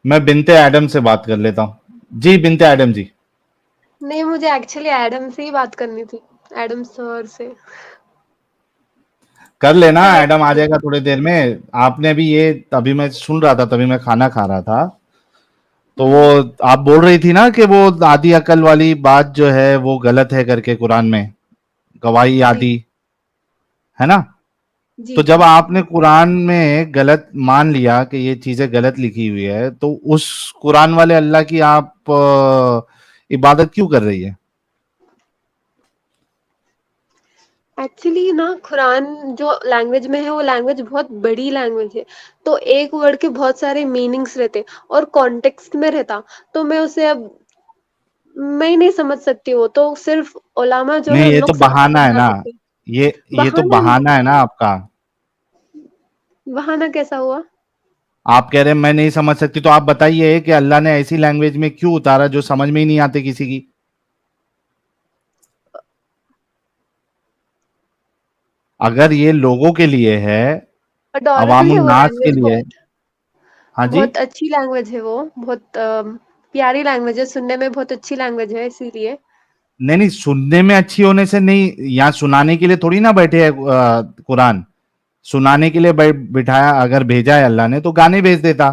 میں بنتے ایڈم سے بات کر لیتا ہوں. جی بنتے ایڈم جی. نہیں مجھے ایکچولی ایڈم سے ہی بات کرنی تھی، ایڈم سر سے. کر لینا, چلے ایڈم آ جائے گا تھوڑی دیر میں. آپ نے بھی یہ ابھی میں سن رہا تھا, تبھی میں کھانا کھا رہا تھا, تو وہ آپ بول رہی تھی نا کہ وہ آدھی عقل والی بات جو ہے وہ غلط ہے کر کے قرآن میں, گواہی جی آدھی ہے نا. جی تو جی جب آپ نے قرآن میں غلط مان لیا کہ یہ چیزیں غلط لکھی ہوئی ہے, تو اس قرآن والے اللہ کی آپ عبادت کیوں کر رہی ہے؟ ایکچولی نا قرآن جو لینگویج میں ہے وہ لینگویج بہت بڑی لینگویج ہے، تو ایک ورڈ کے بہت سارے میننگس رہتے اور کانٹیکسٹ میں رہتا، تو میں اسے اب میں ہی نہیں سمجھ سکتی. وہ تو صرف علماء جو ہے نہیں, ان یہ لوگ تو بہانہ ہے سمجھا نا, سکتے. یہ تو بہانا نہیں، بہانہ ہے نا آپ کا. بہانا کیسا ہوا؟ آپ کہہ رہے ہیں میں نہیں سمجھ سکتی, تو آپ بتائیے کہ اللہ نے ایسی لینگویج میں کیوں اتارا جو سمجھ میں ہی نہیں آتے کسی کی. اگر یہ لوگوں کے لیے ہے, اڈوریبل عوام ہے وہ الناس کے لینگویج لیے. بہت، ہاں جی. بہت اچھی لینگویج ہے وہ، بہت پیاری لینگویج ہے، سننے میں بہت اچھی لینگویج ہے، اسی لیے. نہیں نہیں, سننے میں اچھی ہونے سے نہیں, یہاں سنانے کے لیے تھوڑی نہ بیٹھے ہیں قرآن. سنانے کے لیے بٹھایا, اگر بھیجا ہے اللہ نے تو گانے بھیج دیتا.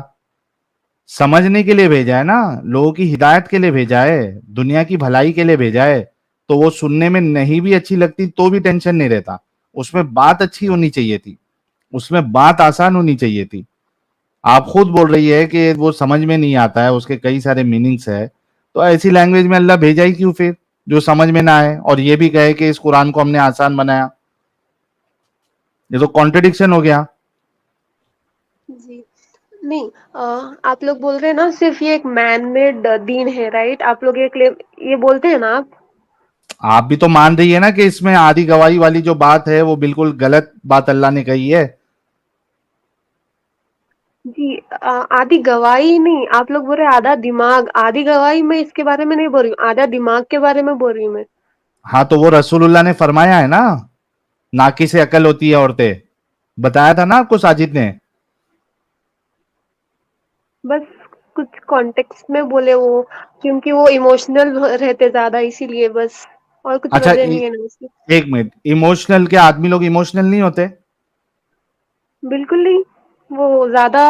سمجھنے کے لیے بھیجا ہے نا, لوگوں کی ہدایت کے لیے بھیجا ہے, دنیا کی بھلائی کے لیے بھیجا ہے. تو وہ سننے میں نہیں بھی اچھی لگتی تو بھی ٹینشن نہیں رہتا, اس میں بات اچھی ہونی چاہیے تھی, اس میں بات آسان ہونی چاہیے تھی. آپ خود بول رہی ہے کہ وہ سمجھ میں نہیں آتا ہے, اس کے کئی سارے میننگس ہے, تو ایسی لینگویج میں اللہ بھیجا ہی کیوں پھر, جو سمجھ میں نہ آئے, اور یہ بھی کہے کہ اس قرآن کو ہم نے آسان بنایا. یہ تو کانٹرڈکشن ہو گیا. جی نہیں، آپ لوگ بول رہے ہیں نا صرف یہ ایک مین میڈ دین ہے، رائٹ؟ آپ لوگ یہ بولتے ہیں نا آپ. آپ بھی تو مان رہی ہے نا کہ اس میں آدھی گواہی والی جو بات ہے وہ بالکل غلط بات اللہ نے کہی ہے. جی آدھی گواہی نہیں، آپ لوگ بول رہے ہیں آدھا دماغ. آدھی گواہی میں اس کے بارے میں نہیں بول رہی ہوں، آدھا دماغ کے بارے میں بول رہی ہوں میں. ہاں تو وہ رسول اللہ نے فرمایا ہے نا, ناقص عقل ہوتی ہے عورتیں, بتایا تھا نا آپ کو ساجد نے. بس کچھ کانٹیکس میں بولے وہ، کیونکہ وہ ایموشنل رہتے زیادہ، اسی لیے بس، اور کچھ اچھا وجہ نہیں ہے نا اس کی. ایک منٹ, ایموشنل کے آدمی لوگ ایموشنل نہیں ہوتے؟ بالکل نہیں، وہ زیادہ.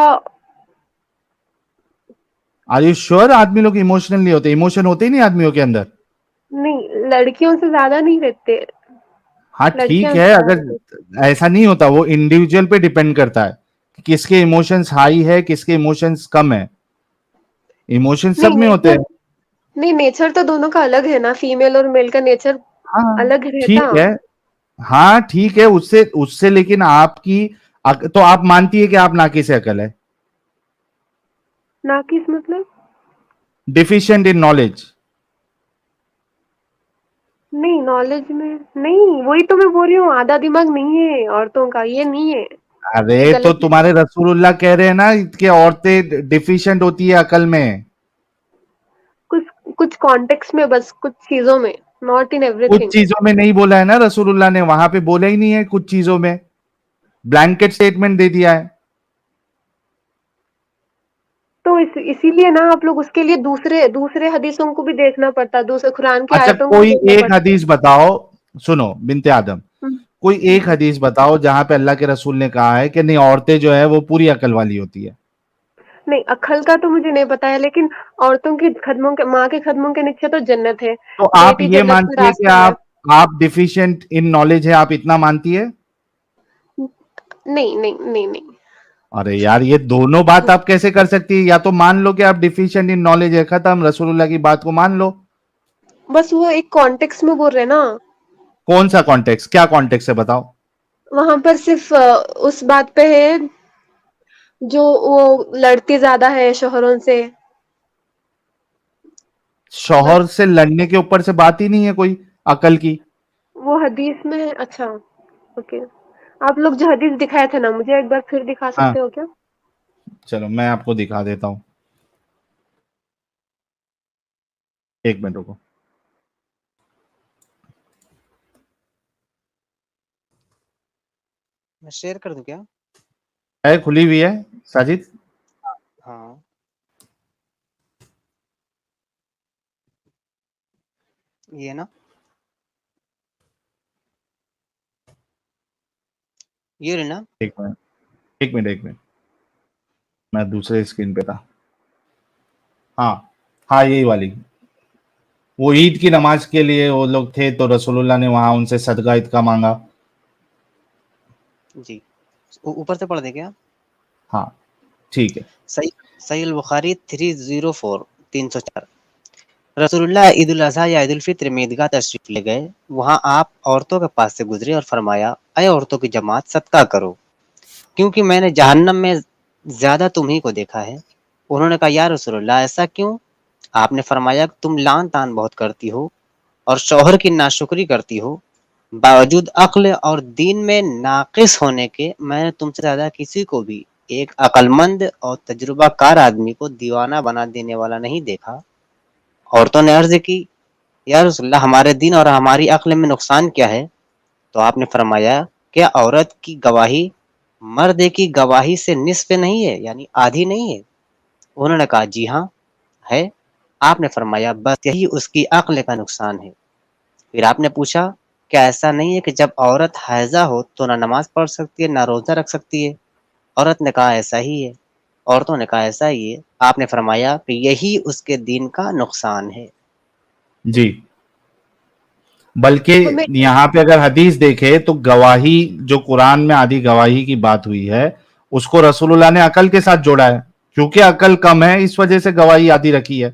آر یو شیور آدمی لوگ ایموشنل نہیں ہوتے؟ ایموشن ہوتے ہی نہیں آدمیوں کے اندر. نہیں، لڑکیوں سے زیادہ نہیں رہتے. ہاں لڑکیاں ٹھیک ہے, زیادہ اگر رہتے. ایسا نہیں ہوتا, وہ انڈیویجل پہ ڈیپینڈ کرتا ہے کہ کس کے ایموشنز ہائی ہے, کس کے ایموشنز کم ہے. ایموشن سب نہیں میں ہوتے نیچر، ہیں. نہیں نیچر تو دونوں کا الگ ہے نا، فیمیل اور میل کا نیچر ہاں الگ رہتا. ٹھیک ہے, ہاں ٹھیک ہے, اس سے لیکن آپ کی تو آپ مانتی ہے کہ آپ ناقص عقل ہے؟ ناقص مطلب؟ Deficient in knowledge. نہیں نالج میں نہیں، وہی تو میں بول رہی ہوں، آدھا دماغ نہیں ہے عورتوں کا، یہ نہیں ہے. ارے یہ تو غلط ہے. تمہارے رسول اللہ کہہ رہے ہیں نا کہ عورتیں ڈیفیشینٹ ہوتی ہے عقل میں. کچھ کانٹیکس میں، بس کچھ چیزوں میں، ناٹ ان ایوری کچھ تھنگ. چیزوں میں نہیں بولا ہے نا رسول اللہ نے, وہاں پہ بولا ہی نہیں ہے کچھ چیزوں میں, بلینکٹ سٹیٹمنٹ دے دیا ہے. تو اسی لیے نا آپ لوگ اس کے لیے دوسرے حدیثوں کو بھی دیکھنا پڑتا، دوسرے قرآن کی اچھا آیتوں کو کوئی دیکھنا ایک پڑتا. حدیث بتاؤ, سنو بنت آدم, کوئی جی ایک حدیث بتاؤ جہاں پہ اللہ کے رسول نے کہا ہے کہ نہیں عورتیں جو ہے وہ پوری عقل والی ہوتی ہے. نہیں، عقل کا تو مجھے نہیں پتا ہے، لیکن عورتوں کی قدموں کے، ماں کے قدموں کے نیچے تو جنت ہے. تو آپ بیٹی یہ جنت کا مانتی ہے کہ راستہ ہے. آپ ڈیفیشینٹ ان نالج ہے, آپ اتنا مانتی ہے؟ نہیں نہیں نہیں نہیں. ارے یار, یہ دونوں بات آپ کیسے کر سکتی ہے؟ یا تو مان لو کہ آپ ڈیفیشینٹ ان نالج ہے, ختم, رسول اللہ کی بات کو مان لو. بس وہ ایک کانٹیکس میں بول رہے نا. کون سا کانٹیکس, کیا کانٹیکس ہے بتاؤ. وہاں پر صرف اس بات پہ ہے جو وہ لڑتی زیادہ ہے شوہروں سے. شوہر بس سے لڑنے کے اوپر سے بات ہی نہیں ہے کوئی عقل کی. وہ حدیث میں ہے. اچھا اوکے، آپ لوگ جو حدیث دکھائے تھے نا مجھے، ایک بار پھر دکھا ہاں سکتے ہو کیا؟ چلو میں آپ کو دکھا دیتا ہوں, ایک منٹ رکو. میں شیئر کر دوں کیا؟ ہے کھلی ہوئی ہے ساجد. ہاں یہ نا یہ رہی نا ایک منٹ ایک منٹ ایک منٹ میں دوسرے اسکرین پہ تھا. ہاں ہاں یہی والی. وہ عید کی نماز کے لیے وہ لوگ تھے تو رسول اللہ نے وہاں ان سے صدقہ عید کا مانگا. جی اوپر سے پڑھ دیں کیا؟ ہاں ٹھیک ہے. صحیح البخاری 304 304. رسول اللہ عید الاضحیٰ یا عید الفطر میں عیدگاہ تشریف لے گئے. وہاں آپ عورتوں کے پاس سے گزرے اور فرمایا اے عورتوں کی جماعت صدقہ کرو کیونکہ میں نے جہنم میں زیادہ تمہیں کو دیکھا ہے. انہوں نے کہا یا رسول اللہ ایسا کیوں؟ آپ نے فرمایا تم لان تان بہت کرتی ہو اور شوہر کی ناشکری کرتی ہو. باوجود عقل اور دین میں ناقص ہونے کے میں نے تم سے زیادہ کسی کو بھی ایک عقل مند اور تجربہ کار آدمی کو دیوانہ بنا دینے والا نہیں دیکھا. عورتوں نے عرض کی یا رسول اللہ ہمارے دین اور ہماری عقل میں نقصان کیا ہے؟ تو آپ نے فرمایا کیا عورت کی گواہی مرد کی گواہی سے نصف نہیں ہے یعنی آدھی نہیں ہے؟ انہوں نے کہا جی ہاں ہے. آپ نے فرمایا بس یہی اس کی عقل کا نقصان ہے. پھر آپ نے پوچھا کیا ایسا نہیں ہے کہ جب عورت حائضہ ہو تو نہ نماز پڑھ سکتی ہے نہ روزہ رکھ سکتی ہے؟ عورت نے کہا ایسا ہی ہے. عورتوں نے کہا ایسا ہی ہے. آپ نے فرمایا کہ یہی اس کے دین کا نقصان ہے. جی بلکہ ہمیں یہاں پہ اگر حدیث دیکھے تو گواہی جو قرآن میں آدھی گواہی کی بات ہوئی ہے اس کو رسول اللہ نے عقل کے ساتھ جوڑا ہے کیونکہ عقل کم ہے اس وجہ سے گواہی آدھی رکھی ہے.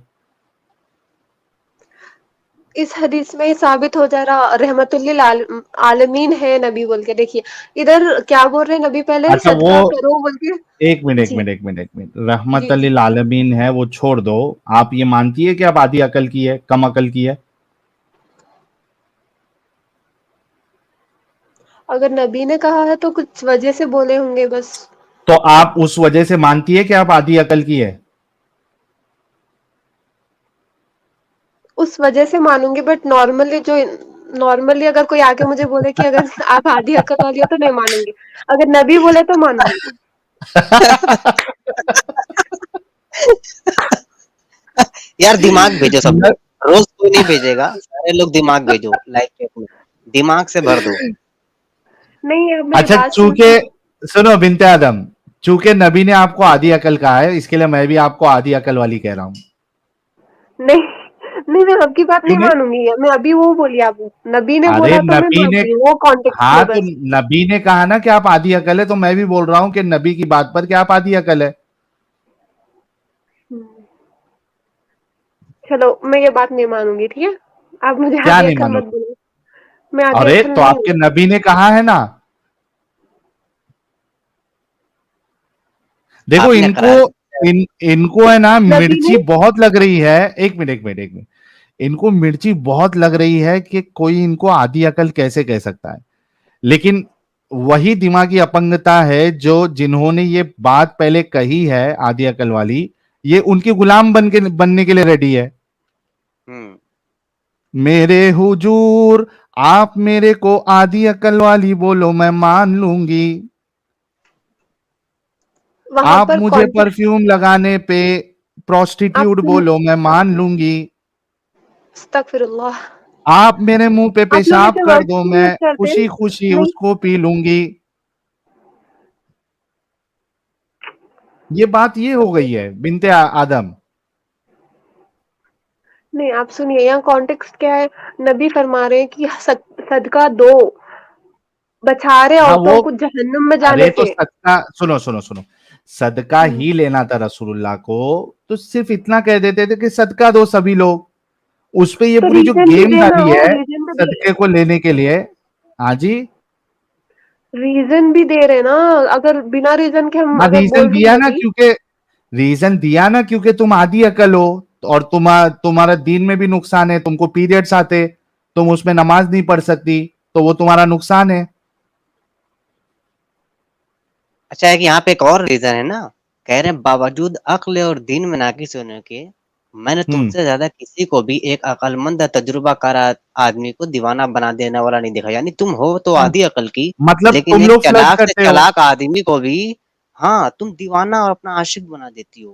اس حدیث میں ثابت ہو جا رہا رحمت للعالمین ہے نبی بول کے. دیکھیے ادھر کیا بول رہے نبی پہلے اچھا وہ صدقہ کرو بول کے. ایک منٹ ایک جی منٹ ایک منٹ ایک منٹ رحمت جی جی للعالمین ہے وہ چھوڑ دو. آپ یہ مانتی ہے کہ آپ آدھی عقل کی ہے کم عقل کی ہے؟ اگر نبی نے کہا ہے تو کچھ وجہ سے بولے ہوں گے بس. تو آپ اس وجہ سے مانتی ہے کہ آپ آدھی عقل کی ہے؟ اس وجہ سے مانوں گی بٹ نارملی اگر کوئی آ کے مجھے بولے کہ اگر آپ آدھی عقل والی ہو تو نہیں مانوں گی. اگر نبی بولے تو مانوں گی. یار دماغ بھیجو سب لوگ. روز کوئی نہیں بھیجے گا. سارے لوگ دماغ بھیجو لائف چیٹ میں دماغ سے بھر دو. نہیں اب میری اچھا بات چونکہ سنو بنت آدم چونکہ نبی نے آپ کو آدھی عقل کہا ہے اس کے لیے میں بھی آپ کو آدھی عقل والی کہہ رہا ہوں. نہیں میں اب کی بات کیوں نہیں مانوں گی. میں ابھی وہ بولی آپ نبی نے ارے بولا تو میں نبی مان نے رہی ہوں وہ کانٹیکسٹ ہاں میں تو بس. نبی نے کہا نا کہ آپ آدھی عقل ہے تو میں بھی بول رہا ہوں کہ نبی کی بات پر کہ آپ آدھی عقل ہے. چلو میں یہ بات نہیں مانوں گی ٹھیک ہے. آپ مجھے کیا آدھی نہیں عقل مانو مت بولو. میں آدھی ارے عقل تو نہیں آپ کے ہوں. نبی نے کہا ہے نا. دیکھو آپ نے ان کو ہے نا نبی مرچی نے بہت لگ رہی ہے. ایک منٹ ایک منٹ ایک منٹ ان کو مرچی بہت لگ رہی ہے کہ کوئی ان کو آدھی عقل کیسے کہہ سکتا ہے. لیکن وہی دماغی اپنگتا ہے جو جنہوں نے یہ بات پہلے کہی ہے آدھی عقل والی یہ ان کی غلام بننے کے لیے ریڈی ہے. میرے حضور آپ میرے کو آدھی عقل والی بولو میں مان لوں گی. وہاں آپ پر مجھے کانٹیکسٹ پرفیوم لگانے پہ آپ پروسٹیٹیوٹ بولو میں مان لوں گی. استغفر اللہ. آپ میرے منہ پہ آپ لوگ پیشاب ایسے کر ورڈ دو کیوں میں یوز کرتے ہیں؟ خوشی خوشی نہیں اس کو پی لوں گی. یہ بات یہ ہو گئی ہے بنت آدم. نہیں آپ سنیے یہاں کانٹیکسٹ کیا ہے. نبی فرما رہے ہیں کہ صدقہ دو بچا رہے ہاں عورتوں وہ کو جہنم میں ارے جانے تو سے. صدقہ سنو صدقہ ہی لینا تھا رسول اللہ کو تو صرف اتنا کہہ دیتے تھے کہ صدقہ دو سبھی لوگ. اس پہ یہ تو پوری جو ریزن بھی گیم دینا ڈالی ہو ہے ریزن تو صدقے کو لینے کے لیے. ہاں جی ریزن بھی دے رہے نا. اگر بنا ریزن کے ہم ہاں اگر ریزن بول رہے دیا ہیں نا نبی کیونکہ تم آدھی عقل ہو اور تمہارا دین میں بھی نقصان ہے. تم کو پیریڈز آتے تم اس میں نماز نہیں پڑھ سکتی تو وہ تمہارا نقصان ہے. اچھا ہے کہ یہاں پہ ایک اور ریزن ہے نا. کہہ رہے ہیں باوجود عقل اور دین میں ناقص ہونے کے میں نے تم سے زیادہ کسی کو بھی ایک عقل مند تجربہ کار آدمی کو دیوانہ بنا دینے والا نہیں دیکھا. یعنی تم ہو تو آدھی عقل کی مطلب لیکن تم ایک لوگ فلرٹ چلاک سے کرتے ہو. چلاک آدمی کو بھی ہاں تم دیوانہ اور اپنا عاشق بنا دیتی ہو.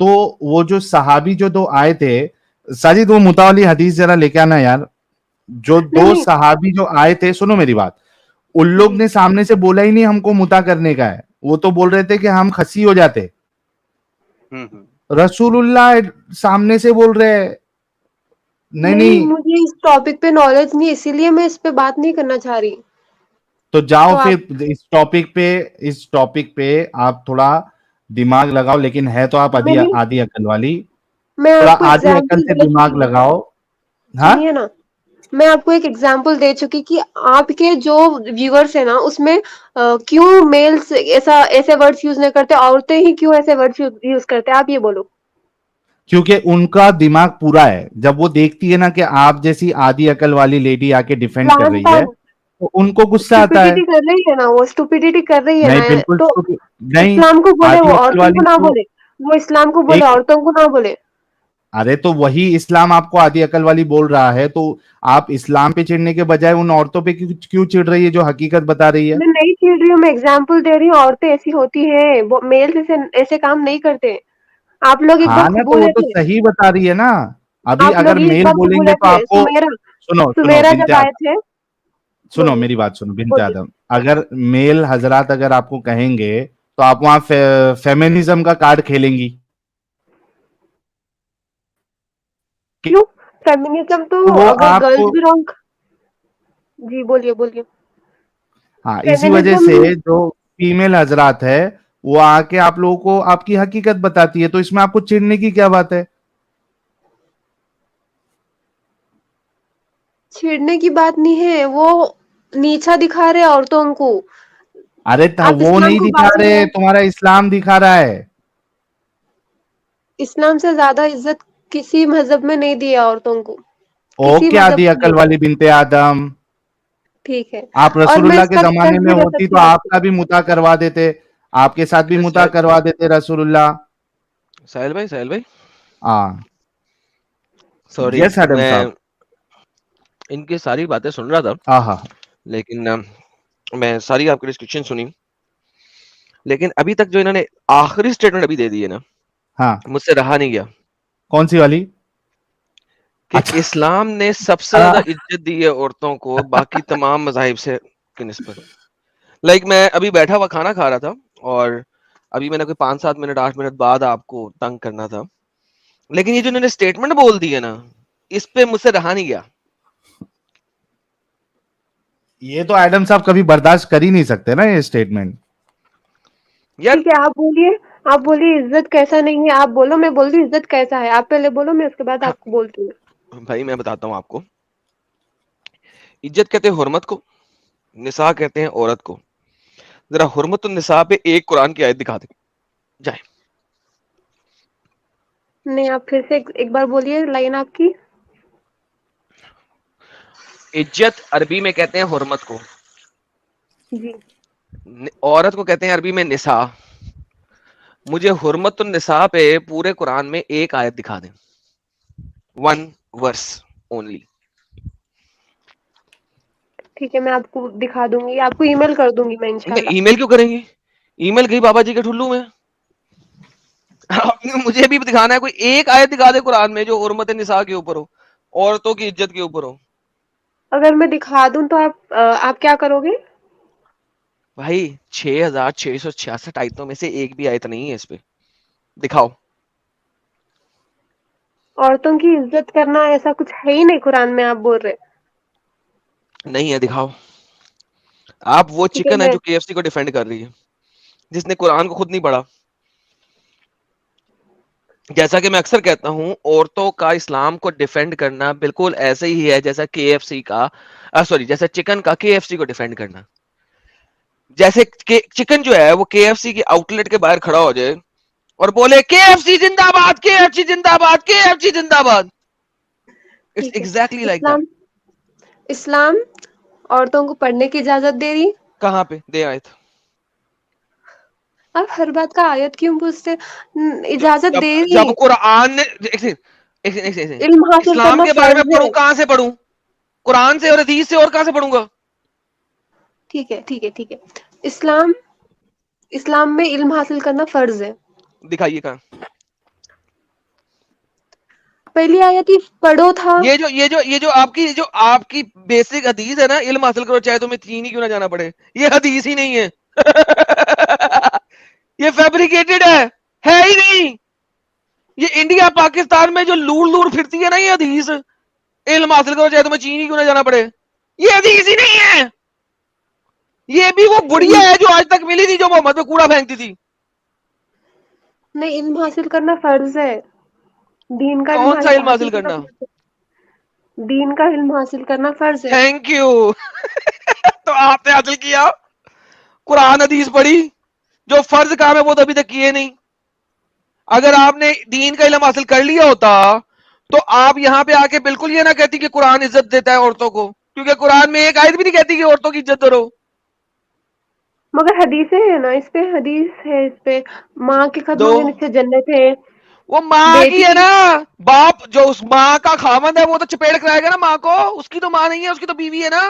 تو وہ جو صحابی جو دو آئے تھے, ساجد وہ متا والی حدیث ذرا لے کے آنا یار, جو نہیں دو نہیں صحابی جو آئے تھے, سنو میری بات, ان لوگ جی نے سامنے سے بولا ہی نہیں ہم کو متا کرنے کا ہے, وہ تو بول رہے تھے کہ ہم خسی ہو جاتے. رسول اللہ سامنے سے بول رہے ہیں نہیں نہیں نہیں, مجھے اس ٹاپک پہ نالج نہیں ہے اسی لیے میں اس پہ بات نہیں کرنا چاہ رہی. تو جاؤ تو آپ پھر اس ٹاپک پہ آپ تھوڑا دماغ لگاؤ, لیکن ہے تو آپ میں نہیں آدھی عقل والی, میں تھوڑا آپ کو آدھی عقل ایگزامپل سے دے دماغ چکی. لگاؤ. ہاں سنیے نا, میں آپ کو ایک ایگزامپل دے چکی کہ آپ کے جو ویورس ہیں نا اس میں کیوں میلز ایسے ورڈز یوز نہیں کرتے, عورتیں ہی کیوں ایسے ورڈز یوز کرتے, آپ یہ بولو. کیونکہ ان کا دماغ پورا ہے, جب وہ دیکھتی ہے نا کہ آپ جیسی آدھی عقل والی لیڈی آ کے ڈیفینڈ کر پلان رہی ہے پان تو ان کو غصہ آتا ہے. اسٹوپیڈیٹی کر رہی ہے نا, وہ اسٹوپیڈیٹی کر رہی ہے نہیں نا, بالکل تو نہیں, اسلام کو بولے, آدھی وہ عقل عورتوں والی کو نہ تو بولے, وہ اسلام کو بولے ایک, عورتوں کو نہ بولے. ارے تو وہی اسلام آپ کو آدھی عقل والی بول رہا ہے, تو آپ اسلام پہ چڑھنے کے بجائے ان عورتوں پہ کیوں چڑھ رہی ہے جو حقیقت بتا رہی ہے؟ میں نہیں چھیڑ رہی ہوں, میں ایگزامپل دے رہی ہوں, عورتیں ایسی ہوتی ہیں, میل ایسے کام نہیں کرتے. آپ لوگ ایک ہاں بار نا, تو وہ بولے تو تھے, صحیح بتا رہی ہے نا. ابھی آپ اگر لوگ ایک میل بار بولیں بولے گے تو تھے, آپ کو, سنو سمیرا بنت جب آئے آدم, تھے. سنو بولیے میری بات سنو بنت بولیے. آدم, اگر میل حضرات اگر آپ کو کہیں گے تو آپ وہاں فیمنزم کا کارڈ کھیلیں گی. کیوں فیمینزم تو وہ اگر آپ گرلز کو, بھی رانگ. جی بولیے بولیے. ہاں اسی وجہ فیمینزم سے جو فیمیل حضرات ہے وہ آ کے آپ لوگوں کو آپ کی حقیقت بتاتی ہے, تو اس میں آپ کو چڑھنے کی کیا بات ہے؟ چھیڑنے کی بات نہیں ہے, وہ نیچا دکھا رہے عورتوں کو. ارے آپ وہ اسلام نہیں کو دکھا بازی رہے, میں, تمہارا اسلام دکھا رہا ہے. اسلام سے زیادہ عزت کسی مذہب میں نہیں دیا عورتوں کو, کسی اوکے مذہب آدھی میں عقل نہیں والی دیا. بنت آدم, ٹھیک ہے, آپ اور رسول میں اللہ اس کے کا زمانے ریفرنس میں بھی دے ہوتی سکتی تو ہوں آپ آپ کا کو. بھی متا کروا دیتے, آپ کے ساتھ بھی متا کروا دیتے رسول اللہ. ساحل بھائی ہاں سوری, یس ایڈم میں صاحب. ان کی ساری باتیں سن رہا تھا, ہاں لیکن میں ساری آپ کی ڈسکرپشن سنی, لیکن ابھی تک جو انہوں نے آخری اسٹیٹمنٹ ابھی دے دی ہے نا, ہاں, مجھ سے رہا نہیں گیا. کون سی والی؟ کہ اچھا, اسلام نے سب سے زیادہ عزت دی ہے عورتوں کو باقی تمام مذاہب سے کی نسبت. لائک میں ابھی بیٹھا ہوا کھانا کھا رہا تھا, اور ابھی میں نے کوئی 5-7 منٹ 8 منٹ بعد آپ کو تنگ کرنا تھا, لیکن یہ جو انہوں نے اسٹیٹمنٹ بول دی ہے نا, اس پہ مجھ سے رہا نہیں گیا. یہ تو ایڈم صاحب کبھی برداشت کر ہی نہیں سکتے نا یہ اسٹیٹمنٹ. یار ٹھیک ہے, آپ بولیے عزت کیسا نہیں ہے, آپ بولو, میں بولتی ہوں عزت کیسا ہے, آپ پہلے بولو, میں اس کے بعد آپ کو بولتی ہوں. بھائی میں بتاتا ہوں آپ کو, عزت کہتے ہیں حرمت کو, نساء کہتے ہیں عورت کو. ذرا حرمت النساء پہ ایک قرآن کی آیت دکھا دیں جائے. نہیں, آپ پھر سے ایک بار بولیے لائن آپ کی. عزت عربی میں کہتے ہیں حرمت کو, جی عورت کو کہتے ہیں عربی میں نساء. مجھے حرمت النساء پہ پورے قرآن میں ایک آیت دکھا دیں, 1 verse only. ٹھیک ہے, میں آپ کو دکھا دوں گی, آپ کو ای میل کر دوں گی میں انشاءاللہ. ای میل کیوں کریں گی؟ ای میل گئی بابا جی کے ٹھلو میں. مجھے بھی دکھانا ہے, کوئی ایک آیت دکھا دے قرآن میں جو حرمت نساء کے اوپر ہو, عورتوں کی عزت کے اوپر ہو. اگر میں دکھا دوں تو آپ کیا کرو گے؟ بھائی 6666 آیتوں میں سے ایک بھی آیت نہیں ہے اس پہ, دکھاؤ. عورتوں کی عزت کرنا ایسا کچھ ہے ہی نہیں قرآن میں, آپ بول رہے. نہیں ہے, دکھاؤ. آپ وہ ٹھیک چکن ہے میں جو KFC کو ڈیفینڈ کر رہی ہے, جس نے قرآن کو خود نہیں پڑھا. جیسا کہ میں اکثر کہتا ہوں, عورتوں کا اسلام کو ڈیفینڈ کرنا بالکل ایسے ہی ہے جیسا KFC کا, جیسا چکن کا KFC کو ڈیفینڈ کرنا. جیسے چکن جو ہے وہ KFC کی آؤٹ لیٹ کے باہر کھڑا ہو جائے اور بولے KFC زندہ باد, KFC زندہ باد, KFC زندہ باد. اٹس ٹھیک ہے, ایگزیکٹلی لائک دیٹ. اسلام عورتوں کو پڑھنے کی اجازت دے رہی. کہاں پہ دے آیت؟ آپ ہر بات کا آیت کیوں پوچھتے؟ اجازت دے جب رہی, قرآن نے علم حاصل اسلام کرنا کے بارے میں فرض ہے. پڑھوں کہاں سے پڑھوں؟ قرآن سے اور حدیث سے, اور کہاں سے پڑھوں گا؟ ٹھیک ہے ٹھیک ہے ٹھیک ہے, اسلام میں علم حاصل کرنا فرض ہے. دکھائیے کہاں. پہلی آیت ہی پڑھو تھا. یہ جو آپ کی بیسک حدیث ہے نا، علم حاصل کرو چاہے تمہیں چین ہی کیوں نہ جانا پڑے، یہ حدیث ہی نہیں ہے. یہ فیبریکیٹڈ ہے ہی نہیں. یہ انڈیا پاکستان میں جو لور لور پھرتی ہے نا، یہ حدیث علم حاصل کرو چاہے تمہیں چین ہی کیوں نہ جانا پڑے، یہ حدیث ہی نہیں ہے. یہ بھی وہ بڑھیا ہے جو آج تک ملی تھی، جو محمد پہ کوڑا پھینکتی تھی. نہیں، علم حاصل کرنا فرض ہے. دین کا کون سا علم حاصل حاصل کرنا؟ فرض ہے. دین کا علم حاصل کرنا فرض ہے. Thank you. تو آپ نے حاصل کیا، قرآن حدیث پڑھی، جو فرض کام ہے وہ تو ابھی تک کیے نہیں. اگر آپ نے دین کا علم حاصل کر لیا ہوتا تو آپ یہاں پہ آ کے بالکل یہ نہ کہتی کہ قرآن عزت دیتا ہے عورتوں کو، کیونکہ قرآن میں ایک آیت بھی نہیں کہتی کہ عورتوں کی عزت کرو. مگر حدیثیں ہیں نا، اس پہ حدیث ہے، اس پہ ماں کے دو قدموں کے نیچے جنت ہے. وہ ماں کی بیٹی ہے نا، باپ جو اس ماں کا خاوند ہے وہ تو چپیڑ کرائے گا نا ماں کو، اس کی تو ماں نہیں ہے، اس کی تو بیوی ہے نا.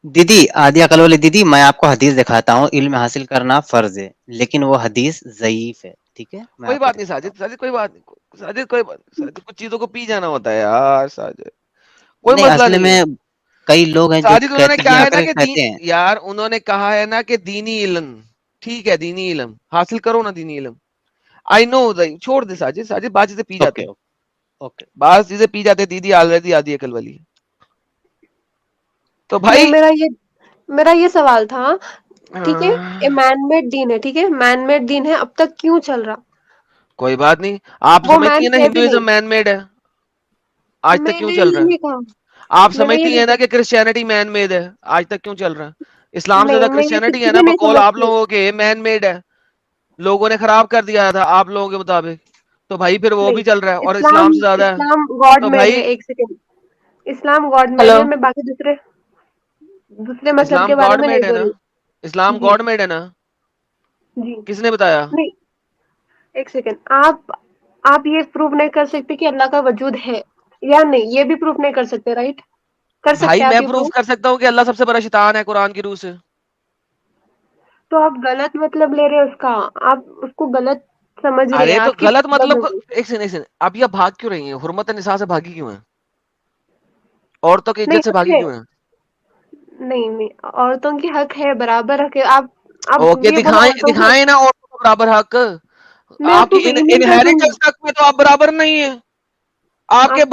دیدی آدھی عقل والی دیدی، میں آپ کو حدیث دکھاتا ہوں. علم حاصل کرنا فرض ہے، لیکن وہ حدیث ضعیف ہے. ٹھیک ہے، میں کوئی آپ کو بات نہیں دکھاتا ہوں. ساجد کوئی بات نہیں ساجد، کوئی بات نہیں ساجد، کچھ چیزوں کو پی جانا ہوتا ہے یار ساجد، کوئی نہیں، مسئلہ اصل نہیں میں ہے. کئی لوگ ہیں جو ساجد انہوں نے کہتے ہیں، کہا آ ہے نا کر کہ کہتے ہیں. یار انہوں نے کہا ہے نا کہ دینی علم، ٹھیک ہے دینی علم حاصل کرو نا، دینی علم. آئی نو، چھوڑ دے ساجد، ساجد بعض چیزیں پی جاتے اوکے ہیں، اوکے. بعض چیزیں پی جاتے ہیں. دیدی آلریڈی آدھی عقل والی ہے. تو نہیں، بھائی میرا یہ سوال تھا. ٹھیک ہے، آہ، یہ مین میڈ دین ہے، ٹھیک ہے، مین میڈ دین ہے، اب تک کیوں چل رہا؟ کوئی بات نہیں، آپ وہ سمجھتی مین ہیں نا ہے بھی نہیں. ہندوازم مین میڈ ہے، آج تک میں کیوں نے چل رہا یہ ہے؟ نہیں کہا. آپ میں نے یہ سمجھتی نہیں ہیں نا کہ کہا. کرسچینٹی مین میڈ ہے، آج تک کیوں چل رہا ہے؟ اسلام سے نہیں، زیادہ میں یہ کرسچینٹی کچھ ہے نا بھی نہیں بقول آپ سمجھتی. لوگوں کے مین میڈ ہے، لوگوں نے خراب کر دیا تھا آپ لوگوں کے مطابق، تو بھائی پھر وہ نہیں، بھی چل رہا ہے اور اسلام اسلام سے زیادہ ہے. اسلام گاڈ تو میڈ ہے. بھائی ایک سیکنڈ، اسلام گاڈ میڈ ہلو ہے. میں باقی دوسرے مذہب اسلام کے بارے گاڈ میں میڈ نہیں ہے بول نا، اسلام رہی. جی گاڈ میڈ ہے نا، جی. کس نے بتایا؟ نہیں، ایک سیکنڈ. آپ یہ پروف نہیں کر سکتے کہ اللہ کا وجود ہے یا نہیں، یہ بھی پروف نہیں کر سکتے، رائٹ؟ کر بھائی سکتے میں آپ یہ پروف پروف؟ کر سکتا ہوں کہ اللہ سب سے بڑا شیطان ہے قرآن کی روح سے. تو آپ غلط مطلب لے رہے ہیں اس کا. آپ اس کو غلط سمجھ رہے ہیں. ارے تو آپ کی غلط پرابلم مطلب ہوگی. ایک سیکنڈ اب یہ بھاگ کیوں رہی ہیں؟ حرمت نساء سے بھاگی کیوں ہیں؟ عورتوں کی نہیں، عزت سے اس بھاگی میں کیوں ہیں؟ نہیں، عورتوں کی حق ہے، برابر حق ہے. آپ اوکے یہ بولو عورتوں کو. دکھائیں نا عورتوں کو برابر حق. میں آپ آپ کو کی ای میل کر دوں گی. انہیریٹنس تک میں تو آپ برابر نہیں ہیں. آپ کے آپ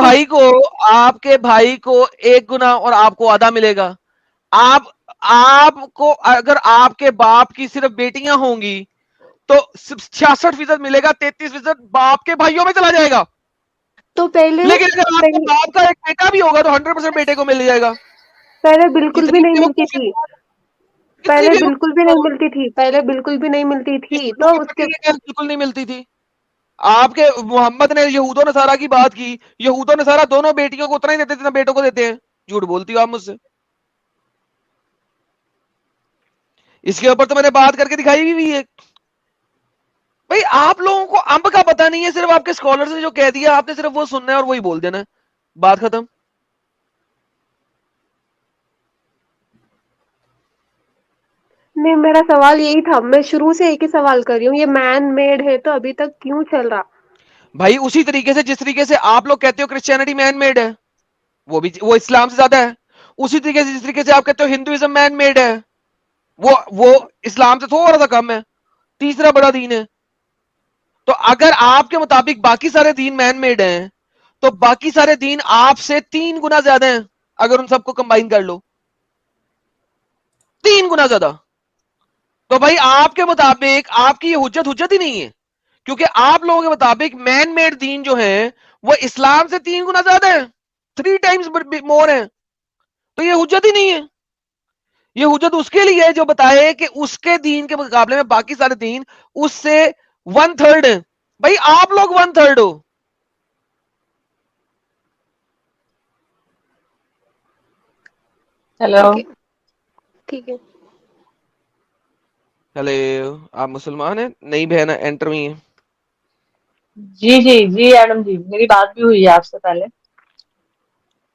کو بھائی کو ایک گنا اور آپ کو آدھا ملے گا. آپ کو اگر آپ کے باپ کی صرف بیٹیاں ہوں گی تو 66% ملے گا، 33% باپ کے بھائیوں میں چلا جائے گا. تو پہلے لیکن اگر آپ کے باپ کا ایک بیٹا بھی ہوگا تو 100% بیٹے کو مل جائے گا. پہلے بالکل بھی اتنی نہیں ملتی بیوقوفی تھی. اتنی پہلے بالکل بھی نہیں بیوقوفی ملتی تھی. پہلے بالکل بھی نہیں ملتی اس تھی. تو روح اس کے بالکل نہیں ملتی تھی. آپ کے محمد نے یہود و نصارہ کی بات کی، یہود و نصارہ دونوں بیٹیوں کو اتنا ہی دیتے تھے نا بیٹوں کو دیتے ہیں. جھوٹ بولتی ہو آپ مجھ سے. اس کے اوپر تو میں نے بات کر کے دکھائی بھی ہے. بھائی آپ لوگوں کو امب کا پتہ نہیں ہے، صرف آپ کے اسکالرز نے جو کہہ دیا آپ نے صرف وہ سننا ہے اور وہی بول دینا ہے، بات ختم. نہیں، میرا سوال یہی تھا. میں شروع سے ایک ہی سوال کر رہی ہوں. یہ مین میڈ ہے تو ابھی تک کیوں چل رہا؟ بھائی اسی طریقے سے جس طریقے سے آپ لوگ کہتے ہو کرسچینٹی مین میڈ ہے، وہ اسلام سے زیادہ ہے. اسی طریقے سے جس طریقے سے آپ کہتے ہو ہندوازم مین میڈ ہے، وہ اسلام سے تھوڑا سا کم ہے، تیسرا بڑا دین ہے. تو اگر آپ کے مطابق باقی سارے دین مین میڈ ہیں تو باقی سارے دین آپ سے 3 گنا زیادہ ہیں. اگر ان سب کو کمبائن کر لو 3 گنا زیادہ. تو بھائی آپ کے مطابق آپ کی یہ حجت ہی نہیں ہے، کیونکہ آپ لوگوں کے مطابق مین میڈ دین جو ہیں وہ اسلام سے 3 گنا زیادہ ہیں، 3 ٹائمز مور ہیں. تو یہ حجت ہی نہیں ہے. یہ حجت اس کے لیے ہے جو بتائے کہ اس کے دین کے مقابلے میں باقی سارے دین اس سے 1/3 ہیں. بھائی آپ لوگ 1/3 ہو. ہیلو. اوکے، ٹھیک ہے. ہلو، آپ مسلمان ہیں؟ نئی بہن انٹر ہوئی ہیں. جی جی جی ایڈم جی، میری بات بھی ہوئی ہے آپ سے پہلے.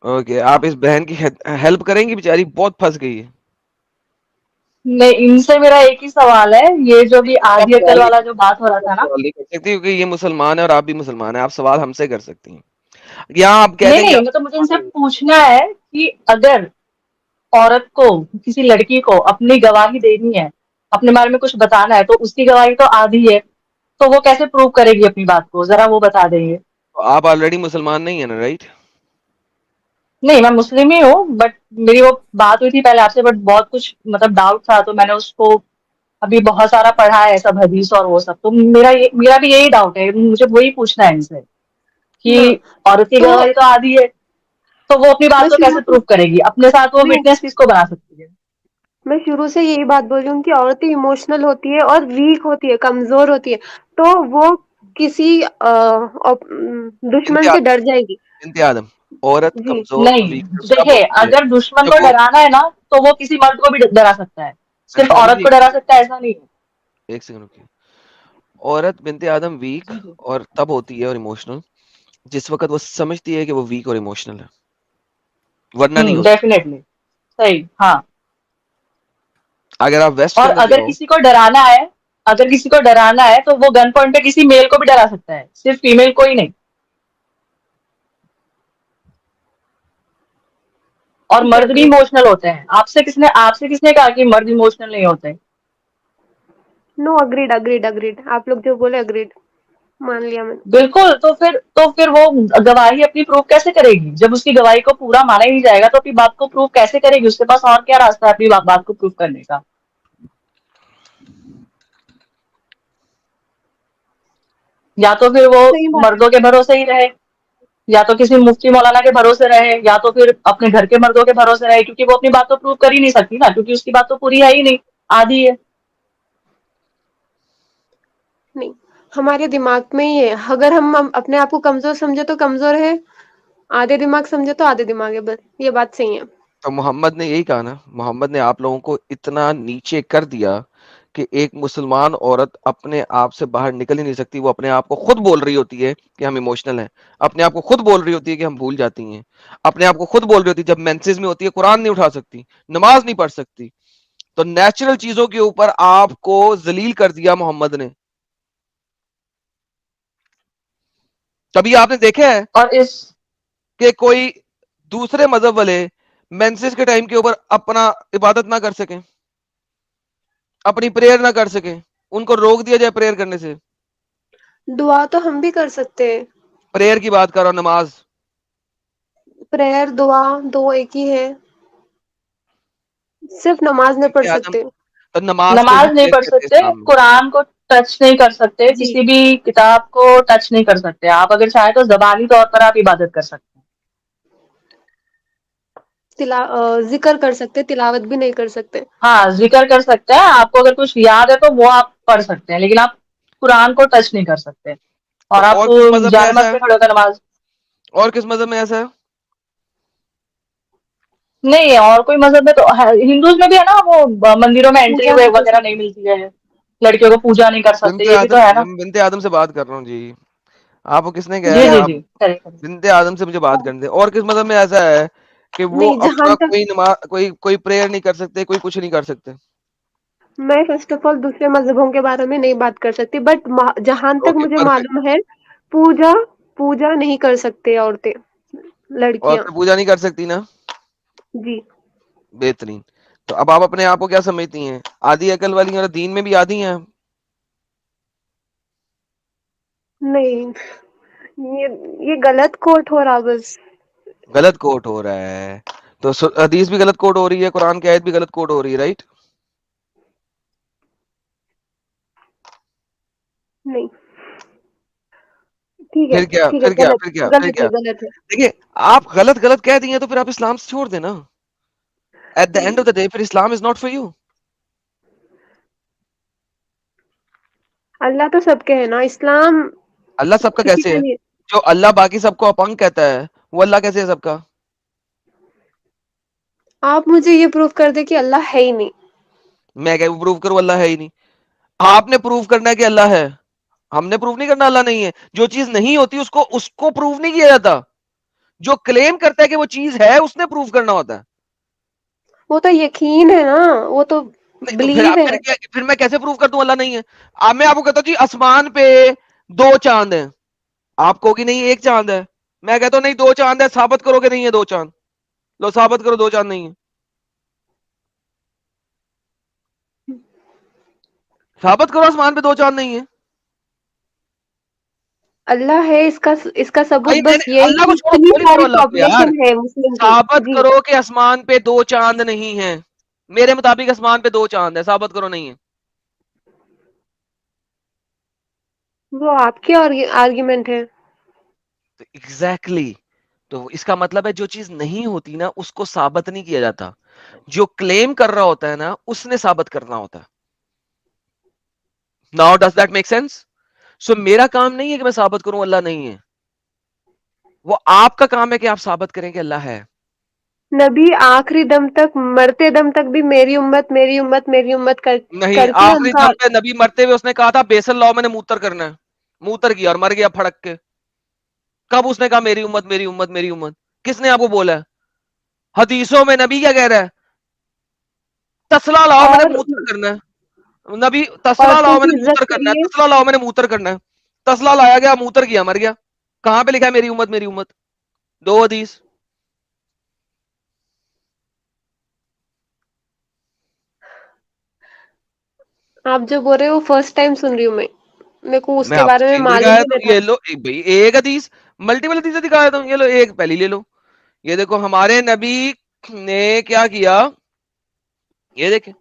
اوکے، آپ اس بہن کی ہیلپ کریں گی، بیچاری بہت پھنس گئی ہے. نہیں، ان سے میرا ایک ہی سوال ہے. یہ جو بھی آپ آدھی عقل سوال والا جو بات ہو رہا تھا نا. نہیں کر سکتی کیونکہ یہ مسلمان ہے اور آپ بھی مسلمان ہیں، آپ سوال ہم سے کر سکتی ہیں. یہاں آپ کہہ نہیں دیں گے نہیں، مطلب مجھے ان سے پوچھنا ہے کہ اگر عورت کو کسی لڑکی کو اپنی گواہی دینی ہے، اپنے بارے میں کچھ بتانا ہے، تو اس کی گواہی تو آدھی ہے، تو وہ کیسے پروو کرے گی اپنی بات کو؟ ذرا وہ بتا دیں گے. آپ آلریڈی مسلمان نہیں ہیں نا، رائٹ؟ نہیں، میں مسلم ہی ہوں، بٹ میری وہ بات ہوئی تھی پہلے آپ سے، بٹ بہت کچھ مطلب ڈاؤٹ تھا، تو میں نے اس کو ابھی بہت سارا پڑھا ہے سب حدیث اور وہ سب. تو میرا بھی یہی ڈاؤٹ ہے، مجھے وہی پوچھنا ہے ان سے کہ نہ عورت کی تو گواہی تو آدھی ہے، تو وہ اپنی بات میں کو شروع کیسے سے پروف کرے گی؟ اپنے ساتھ وہ میں وٹنس کس کو بنا سکتی ہے؟ میں شروع سے یہی بات بول رہی ہوں کہ عورتیں ایموشنل ہوتی ہے اور ویک ہوتی ہے، کمزور ہوتی ہے، تو وہ کسی بنت دشمن سے ڈر جائے گی. بنت آدم، عورت جی کمزور اور نہیں، ویک تب دیکھیں، ہوتی ہے اگر دشمن جب کو وہ، ڈرانا ہے نا تو وہ کسی مرد کو بھی ڈرا سکتا ہے، صرف شادی عورت جی کو ڈرا سکتا ہے ایسا نہیں ہے. ایک سیکنڈ رکیے. عورت بنت آدم ویک جی جی اور تب ہوتی ہے اور ایموشنل جس وقت وہ سمجھتی ہے کہ وہ ویک اور ایموشنل ہے، ورنہ نہیں ہوتی. ڈیفینیٹلی صحیح. ہاں، اگر آپ ویسٹ کے اور اندر اگر جاؤ، کسی کو ڈرانا ہے، اگر کسی کو ڈرانا ہے تو وہ گن پوائنٹ پہ کسی میل کو بھی ڈرا سکتا ہے، صرف فیمیل کو ہی نہیں. اور ٹھیک ہے، مرد بھی اگری. ایموشنل ہوتے ہیں. آپ سے کس نے کہا کہ مرد ایموشنل نہیں ہوتے؟ نو، اگریڈ اگریڈ اگریڈ، آپ لوگ جو بولے اگریڈ، مان لیا میں نے. بالکل. تو پھر وہ گواہی اپنی پروف کیسے کرے گی؟ جب اس کی گواہی کو پورا مانا ہی نہیں جائے گا تو اپنی بات کو پروف کیسے کرے گی؟ اس کے پاس اور کیا راستہ ہے اپنی بات کو پروف کرنے کا؟ یا تو پھر وہ صحیح بات مردوں کے بھروسے ہی رہے، یا تو کسی مفتی مولانا کے بھروسے رہے، یا تو پھر اپنے گھر کے مردوں کے بھروسے رہے، کیونکہ وہ اپنی بات تو پروف کر ہی نہیں سکتی نا، کیونکہ اس کی بات تو پوری ہے ہی نہیں، آدھی ہے. نہیں، ہمارے دماغ میں ہی ہے. اگر ہم اپنے آپ کو کمزور سمجھے تو کمزور ہے، آدھے دماغ سمجھے تو آدھے دماغ ہے، بس یہ بات صحیح ہے. تو محمد نے یہی کہا نا، محمد نے آپ لوگوں کو اتنا نیچے کر دیا کہ ایک مسلمان عورت اپنے آپ سے باہر نکل ہی نہیں سکتی. وہ اپنے آپ کو خود بول رہی ہوتی ہے کہ ہم ایموشنل ہیں، اپنے آپ کو خود بول رہی ہوتی ہے کہ ہم بھول جاتی ہیں، اپنے آپ کو خود بول رہی ہوتی ہے جب مینسز میں ہوتی ہے قرآن نہیں اٹھا سکتی، نماز نہیں پڑھ سکتی. تو نیچرل چیزوں کے اوپر آپ کو ذلیل کر دیا محمد نے. کبھی آپ نے دیکھا ہے اور اس کہ کوئی دوسرے مذہب والے مینسز کے ٹائم کے اوپر اپنا عبادت نہ کر سکیں، اپنی پریئر نہ کر سکیں، ان کو روک دیا جائے پریئر کرنے سے؟ دعا تو ہم بھی کر سکتے ہیں. پریئر کی بات کرو، نماز. پریئر دعا دو ایک ہی ہے، صرف نماز نہیں پڑھ آدم، سکتے. تو نماز کو ہی نماز نہیں پریئر پڑھ کہتے ہیں سکتے، اسلام میں. قرآن کو ٹچ نہیں کر سکتے، جی، کسی بھی کتاب کو ٹچ نہیں کر سکتے. آپ اگر چاہیں تو زبانی طور پر آپ عبادت کر سکتے ہیں. ذکر کر سکتے، تلاوت بھی نہیں کر سکتے. ہاں، ذکر کر سکتے ہیں. آپ کو اگر کچھ یاد ہے تو وہ آپ پڑھ سکتے ہیں، لیکن آپ قرآن کو ٹچ نہیں کر سکتے. تو اور آپ اور کس مذہب میں ایسا جانماز ہے؟ پہ کھڑے ہو کر نماز اور کس مذہب میں ایسا ہے؟ نہیں. اور کوئی مذہب میں تو ہندوز میں بھی ہے نا، وہ مندروں میں انٹری پوجا نہیں کر وغیرہ نہیں سکتے. ملتی ہے، لڑکیوں کو پوجا نہیں کر سکتے، بنت یہ بھی تو آدم، ہے نا. بنت آدم سے بات کر رہا ہوں جی. آپ کو کس نے کہا جی کہ جب جی آپ جی، correct. بنت آدم سے مجھے بات کرنے دیں؟ اور کس مذہب میں ایسا ہے کہ وہ نہیں، جہاں اپنا تک کوئی نماز، کوئی پریئر نہیں کر سکتے، کوئی کچھ نہیں کر سکتے؟ میں فرسٹ آف آل دوسرے مذہبوں کے بارے میں نہیں بات کر سکتی، بٹ جہاں تک اوکے، مجھے پرفیکٹ. معلوم ہے پوجا نہیں کر سکتے عورتیں، لڑکیاں. عورتیں پوجا نہیں کر سکتی نا؟ جی. بہترین. تو اب آپ اپنے آپ کو کیا سمجھتی ہیں؟ آدھی عقل والی، اور دین میں بھی آدھی ہیں؟ نہیں، یہ غلط کوٹ ہو رہا بس. غلط کوٹ ہو رہا ہے تو حدیث بھی غلط کوٹ ہو رہی ہے، قرآن کی آیت بھی غلط کوٹ ہو رہی ہے، رائٹ؟ نہیں، ٹھیک ہے پھر کیا ٹھیک ہے، پھر کیا غلط پھر کیا پھر غلط کیا ہے غلط ہے. دیکھیے، آپ غلط غلط کہہ دیے تو پھر آپ اسلام سے چھوڑ دیں نا. At the end of the day پھر Islam is not for you. اللہ تو سب کے ہے نا، اسلام اللہ سب کا کسی کیسے کے ہے؟ لیے. جو اللہ باقی سب کو اپنگ کہتا ہے، وہ اللہ کیسے ہے سب کا؟ آپ مجھے یہ پروف کر دیں کہ اللہ ہے ہی نہیں. میں کہ پروف کروں اللہ ہے ہی نہیں؟ آپ نے پروف کرنا ہے کہ اللہ ہے، ہم نے پروف نہیں کرنا اللہ نہیں ہے. جو چیز نہیں ہوتی اس کو پروف نہیں کیا جاتا. جو کلیم کرتا ہے کہ وہ چیز ہے، اس نے پروف کرنا ہوتا ہے. وہ تو یقین ہے نا، وہ تو نہیں تو بلیو ہے. پھر میں کیسے پروف کر دوں اللہ نہیں ہے؟ میں آپ کو کہتا ہوں جی آسمان پہ 2 چاند ہیں، آپ کو کہ نہیں ایک چاند ہے. میں کہتا ہوں نہیں دو چاند ہے, ثابت کرو کہ نہیں ہے دو چاند, لو ثابت کرو دو چاند نہیں ہے, ثابت کرو آسمان پہ دو چاند نہیں ہے. اللہ ہے, اس کا ثبوت بھائی میں بس نے یہ ہے اللہ کہ کو چھوڑو, اتنی گولی مارو ساری اللہ کو یار. پاپولیشن ہے مسلم کی. ثابت جی, کرو کہ آسمان پہ دو چاند نہیں ہیں, میرے مطابق آسمان پہ دو چاند ہے, ثابت کرو نہیں ہے. وہ آپ کے آرگیومنٹ ہے. ایگزیکٹلی. تو اس کا مطلب ہے جو چیز نہیں ہوتی نا اس کو ثابت نہیں کیا جاتا, جو کلیم کر رہا ہوتا ہے نا اس نے ثابت کرنا ہوتا ہے. Now does that make sense? So میرا کام نہیں ہے کہ میں ثابت کروں اللہ نہیں ہے, وہ آپ کا کام ہے کہ آپ ثابت کریں کہ اللہ ہے. نبی آخری دم تک, مرتے دم تک بھی میری امت میری امت میری امت نہیں, کر کے ان آخری کا. دم پہ نبی مرتے ہوئے اس نے کہا تھا بیسل لاؤ, میں نے موتر کرنا ہے, موتر کیا اور مر گیا پھڑک کے. کب اس نے کہا میری امت میری امت میری امت؟ کس نے آپ کو بولا ہے؟ حدیثوں میں نبی کیا کہہ رہا ہے؟ تسلا لاؤ میں نے اور موتر کرنا ہے. نبی تسلا عورتوں لاؤ میں کی نے موتر عزت کے کرنا ہے, لیے. تسلا لاؤ میں نے موتر کرنا ہے. تسلا لایا گیا, موتر کیا, مر گیا. کہاں پہ لکھا ہے میری امت میری امت؟ دو حدیث. آپ جو بول رہے ہو فرسٹ ٹائم سن رہی ہوں میرے کو اس میں کے آپ کو بارے میں چینج معلوم دکھایا بھی تو نہیں تھا. یہ لو بھائی ایک حدیث, ملٹیپل حدیث دکھایا تھا, یہ لو ایک پہلی لے لو. یہ دیکھو ہمارے نبی نے کیا کیا, یہ دیکھیں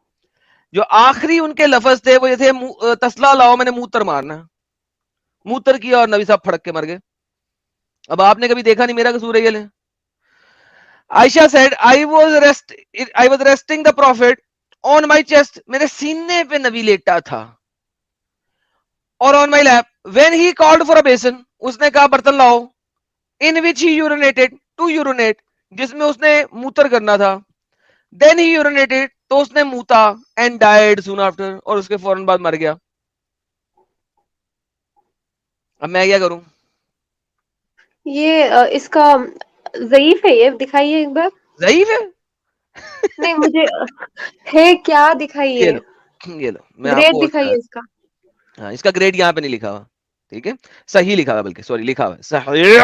جو آخری ان کے لفظ تھے وہ یہ تھے تسلا لاؤ میں نے موتر مارنا. موتر کیا اور نبی صاحب پھڑک کے مر گئے. اب آپ نے کبھی دیکھا نہیں, میرا قصور ہے یہ لیں. عائشہ said I was resting the prophet on my chest, میرے سینے پہ نبی لیٹا تھا, اور on my lap when he called for a basin, اس نے کہا برتن لاؤ, in which he urinated to urinate, جس میں اس نے موتر کرنا تھا. then he urinated, تو اس نے موتا, and died soon after, اور اس کے فوراً بعد مر گیا. اب میں کیا کروں؟ یہ اس کا ضعیف ہے, یہ دکھائیے ایک بار. ضعیف ہے. نہیں مجھے ہے کیا, یہ دکھائیے, لو یہ لو میں آپ گریڈ کو, دکھائیے اس کا. ہاں اس کا گریڈ یہاں پہ نہیں لکھا ہوا, ٹھیک ہے, صحیح لکھا ہوا, بلکہ سوری لکھا ہوا ہے صحیح,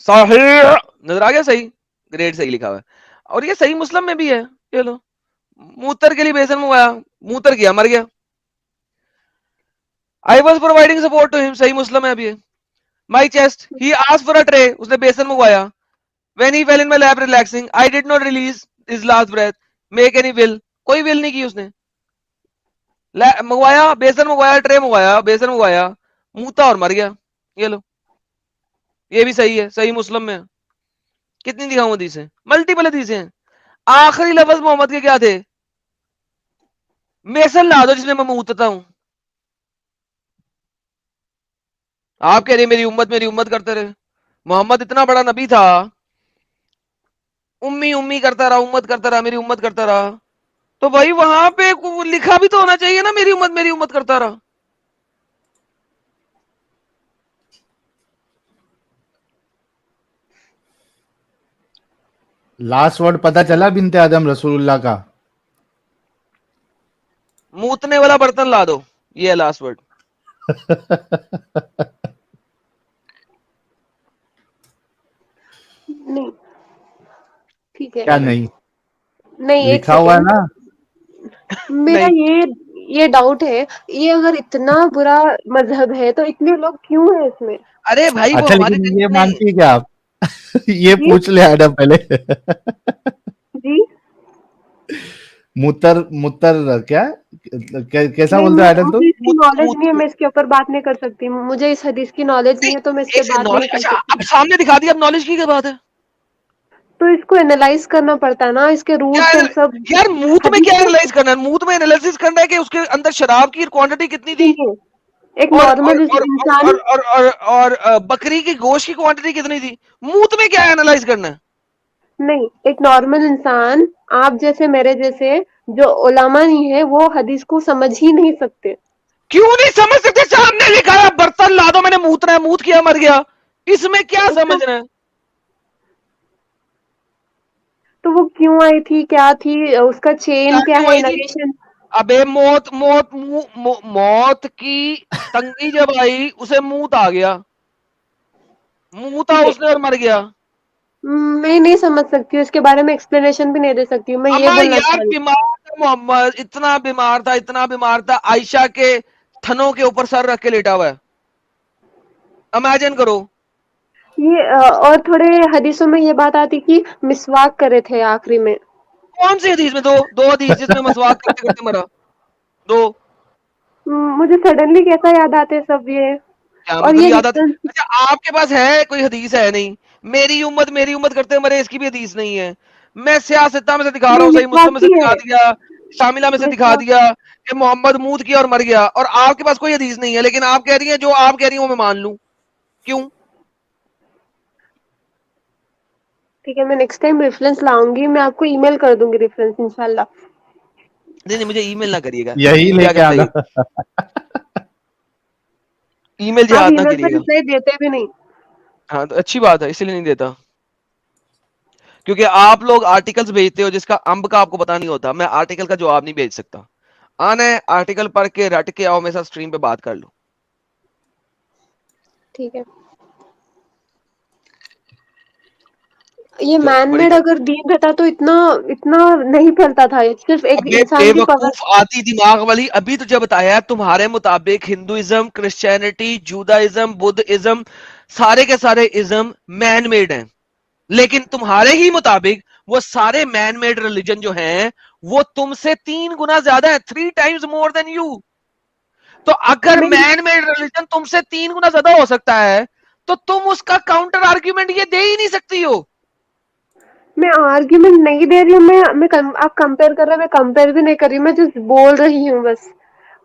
صحیح نظر آ گیا, صحیح گریڈ صحیح لکھا ہوا ہے. اور یہ صحیح مسلم میں بھی ہے. یہ لو موتر کے لیے بیسن منگوایا, موتر کیا, مر گیا. I was providing support to him, صحیح مسلم ہے ابھی. My chest, he asked for a tray, اس نے بیسن منگوایا. When he fell in my lap relaxing, I did not release his last breath, make any will, کوئی will نہیں کی اس نے. منگوایا بیسن, منگوایا ٹرے, منگوایا بیسن, منگوایا موتا اور مر گیا. یہ لو یہ بھی صحیح ہے, صحیح مسلم میں. کتنی دکھاؤں حدیثیں؟ ملٹیپل حدیثیں ہیں. آخری لفظ محمد کے کیا تھے؟ بیسن لا دو جس میں موتتا ہوں. آپ کہہ رہے میری امت کرتے رہے. محمد اتنا بڑا نبی تھا, امی امی کرتا رہا, امت کرتا رہا, میری امت کرتا رہا. تو بھائی وہاں پہ لکھا بھی تو ہونا چاہیے نا میری امت کرتا رہا. لاسٹ ورڈ پتا چلا بنت آدم رسول اللہ کا؟ موتنے والا برتن لا دو, یہ ہے لاسٹ ورڈ. نہیں ٹھیک ہے, کیا نہیں نہیں ایک لکھا ہوا ہے سیکنڈ, نا؟ میرا نہیں یہ ڈاؤٹ ہے, یہ اگر اتنا برا مذہب ہے تو اتنے لوگ کیوں ہیں اس میں؟ ارے بھائی وہ اچھا ہمارے لیکن دل یہ میں, مانتی ہے کیا آپ؟ یہ جی پوچھ لے ایڈم پہلے. جی متر کیا کیسا نہیں, بولتا ہے ایڈم؟ تو مجھے اس کی نالج نہیں ہے, موت میں اس کے اوپر بات نہیں کر سکتی. مجھے اس حدیث کی نالج نہیں ہے تو میں اس پہ بات نہیں کر اچھا سکتی. اب سامنے دکھا دیا, اب نالج کی کیا بات ہے؟ تو اس کو اینالائز کرنا پڑتا ہے نا, اس کے روٹس اینڈ سب. یار موت میں کیا حدیث اینالائز کرنا ہے؟ موت میں اینالائسس کرنا ہے کہ اس کے اندر شراب کی کوانٹٹی کتنی تھی, سنیے, ایک اور اور نارمل اور انسان, اور اور اور, اور, اور بکری کی گوشت کی کوانٹٹی کتنی تھی. موت میں کیا اینالائز کرنا ہے؟ نہیں ایک نارمل انسان, آپ جیسے میرے جیسے جو علماء نہیں ہے, وہ حدیث کو سمجھ ہی نہیں سکتے. کیوں نہیں سمجھ سکتے؟ سامنے لکھا ہے برتن لا دو, میں نے موتنا ہے, موت کیا, مر گیا, اس میں کیا اس کا سمجھنا ہے؟ تو وہ کیوں آئی تھی, کیا تھی, اس کا چین کیا کیوں ہے, آئی تھی؟ نریشن. ابے موت کی تنگی جب آئی اسے موت آ گیا. منہ تھا اس نے اور مر گیا. میں نہیں سمجھ سکتی ہوں اس کے بارے میں ایکسپلینیشن بھی نہیں دے سکتی ہوں. میں یہ اما بولنا یار چاہ رہی ہوں. بیمار تھا محمد, اتنا بیمار تھا, عائشہ کے تھنوں کے اوپر سر رکھ کے لیٹا ہوا ہے. امیجن کرو. یہ اور تھوڑے حدیثوں میں یہ بات آتی کہ مسواک کرے تھے آخری میں. کون سی حدیث میں؟ دو حدیث جس میں مسواک کرتے کرتے مرا. دو. مجھے سڈنلی کیسا یاد آتے سب یہ. کیا اور مطلب یہ یاد آتا؟ ریفرنس اچھا آپ کے پاس ہے کوئی حدیث؟ ہے نہیں. میری امت کرتے مرے, اس کی بھی حدیث نہیں ہے. میں سیاستہ میں سے دکھا رہا ہوں, صحیح مسلم مسواک میں سے کی دکھا ہے. دیا, شاملہ میں سے دکھا مسواک دیا کہ محمد مود کیا اور مر گیا, اور آپ کے پاس کوئی حدیث نہیں ہے, لیکن آپ کہہ رہی ہیں جو آپ کہہ رہی ہیں وہ میں مان لوں. کیوں؟ ٹھیک ہے, میں نیکسٹ ٹائم ریفرنس لاؤں گی, میں آپ کو ای میل کر دوں گی ریفرنس انشاءاللہ. نہیں مجھے ای میل نہ کریے گا, یہی مجھے لے آ کے کے آنا. بتائیے. ای میل آپ جہاد ای نہ میل پہ کریے گا. رپلائی دیتے بھی نہیں. ہاں تو اچھی بات ہے, اسی لیے نہیں دیتا, کیونکہ آپ لوگ آرٹیکلز بھیجتے ہو جس کا امب کا آپ کو پتا نہیں ہوتا. میں آرٹیکل کا جواب نہیں بھیج سکتا. آنا ہے آرٹیکل پڑھ کے رٹ کے آؤ, میرے ساتھ اسٹریم پہ بات کر لو. ٹھیک ہے. یہ تو مین بڑی میڈ اگر دین رہتا تو اتنا نہیں پھیلتا تھا, صرف ایک ابے بے انسان کی پاور. وقوف آتی دماغ والی, ابھی تو جب بتایا تمہارے مطابق ہندوازم, کرسچینٹی, جوداازم, بدھ ازم, سارے کے سارے ازم مین میڈ ہیں, لیکن تمہارے ہی مطابق وہ سارے مین میڈ ریلیجن جو ہیں وہ تم سے 3 گنا زیادہ ہے, 3 times more than you. تو اگر میں مین میڈ ریلیجن تم سے 3 گنا زیادہ ہو سکتا ہے تو تم اس کا کاؤنٹر آرگیومنٹ یہ دے ہی نہیں سکتی ہو. آرگیومنٹ نہیں دے رہی ہوں, آپ کمپیئر کر رہے ہیں, میں کمپیئر بھی نہیں کر رہی ہوں, میں جسٹ بول رہی ہوں بس.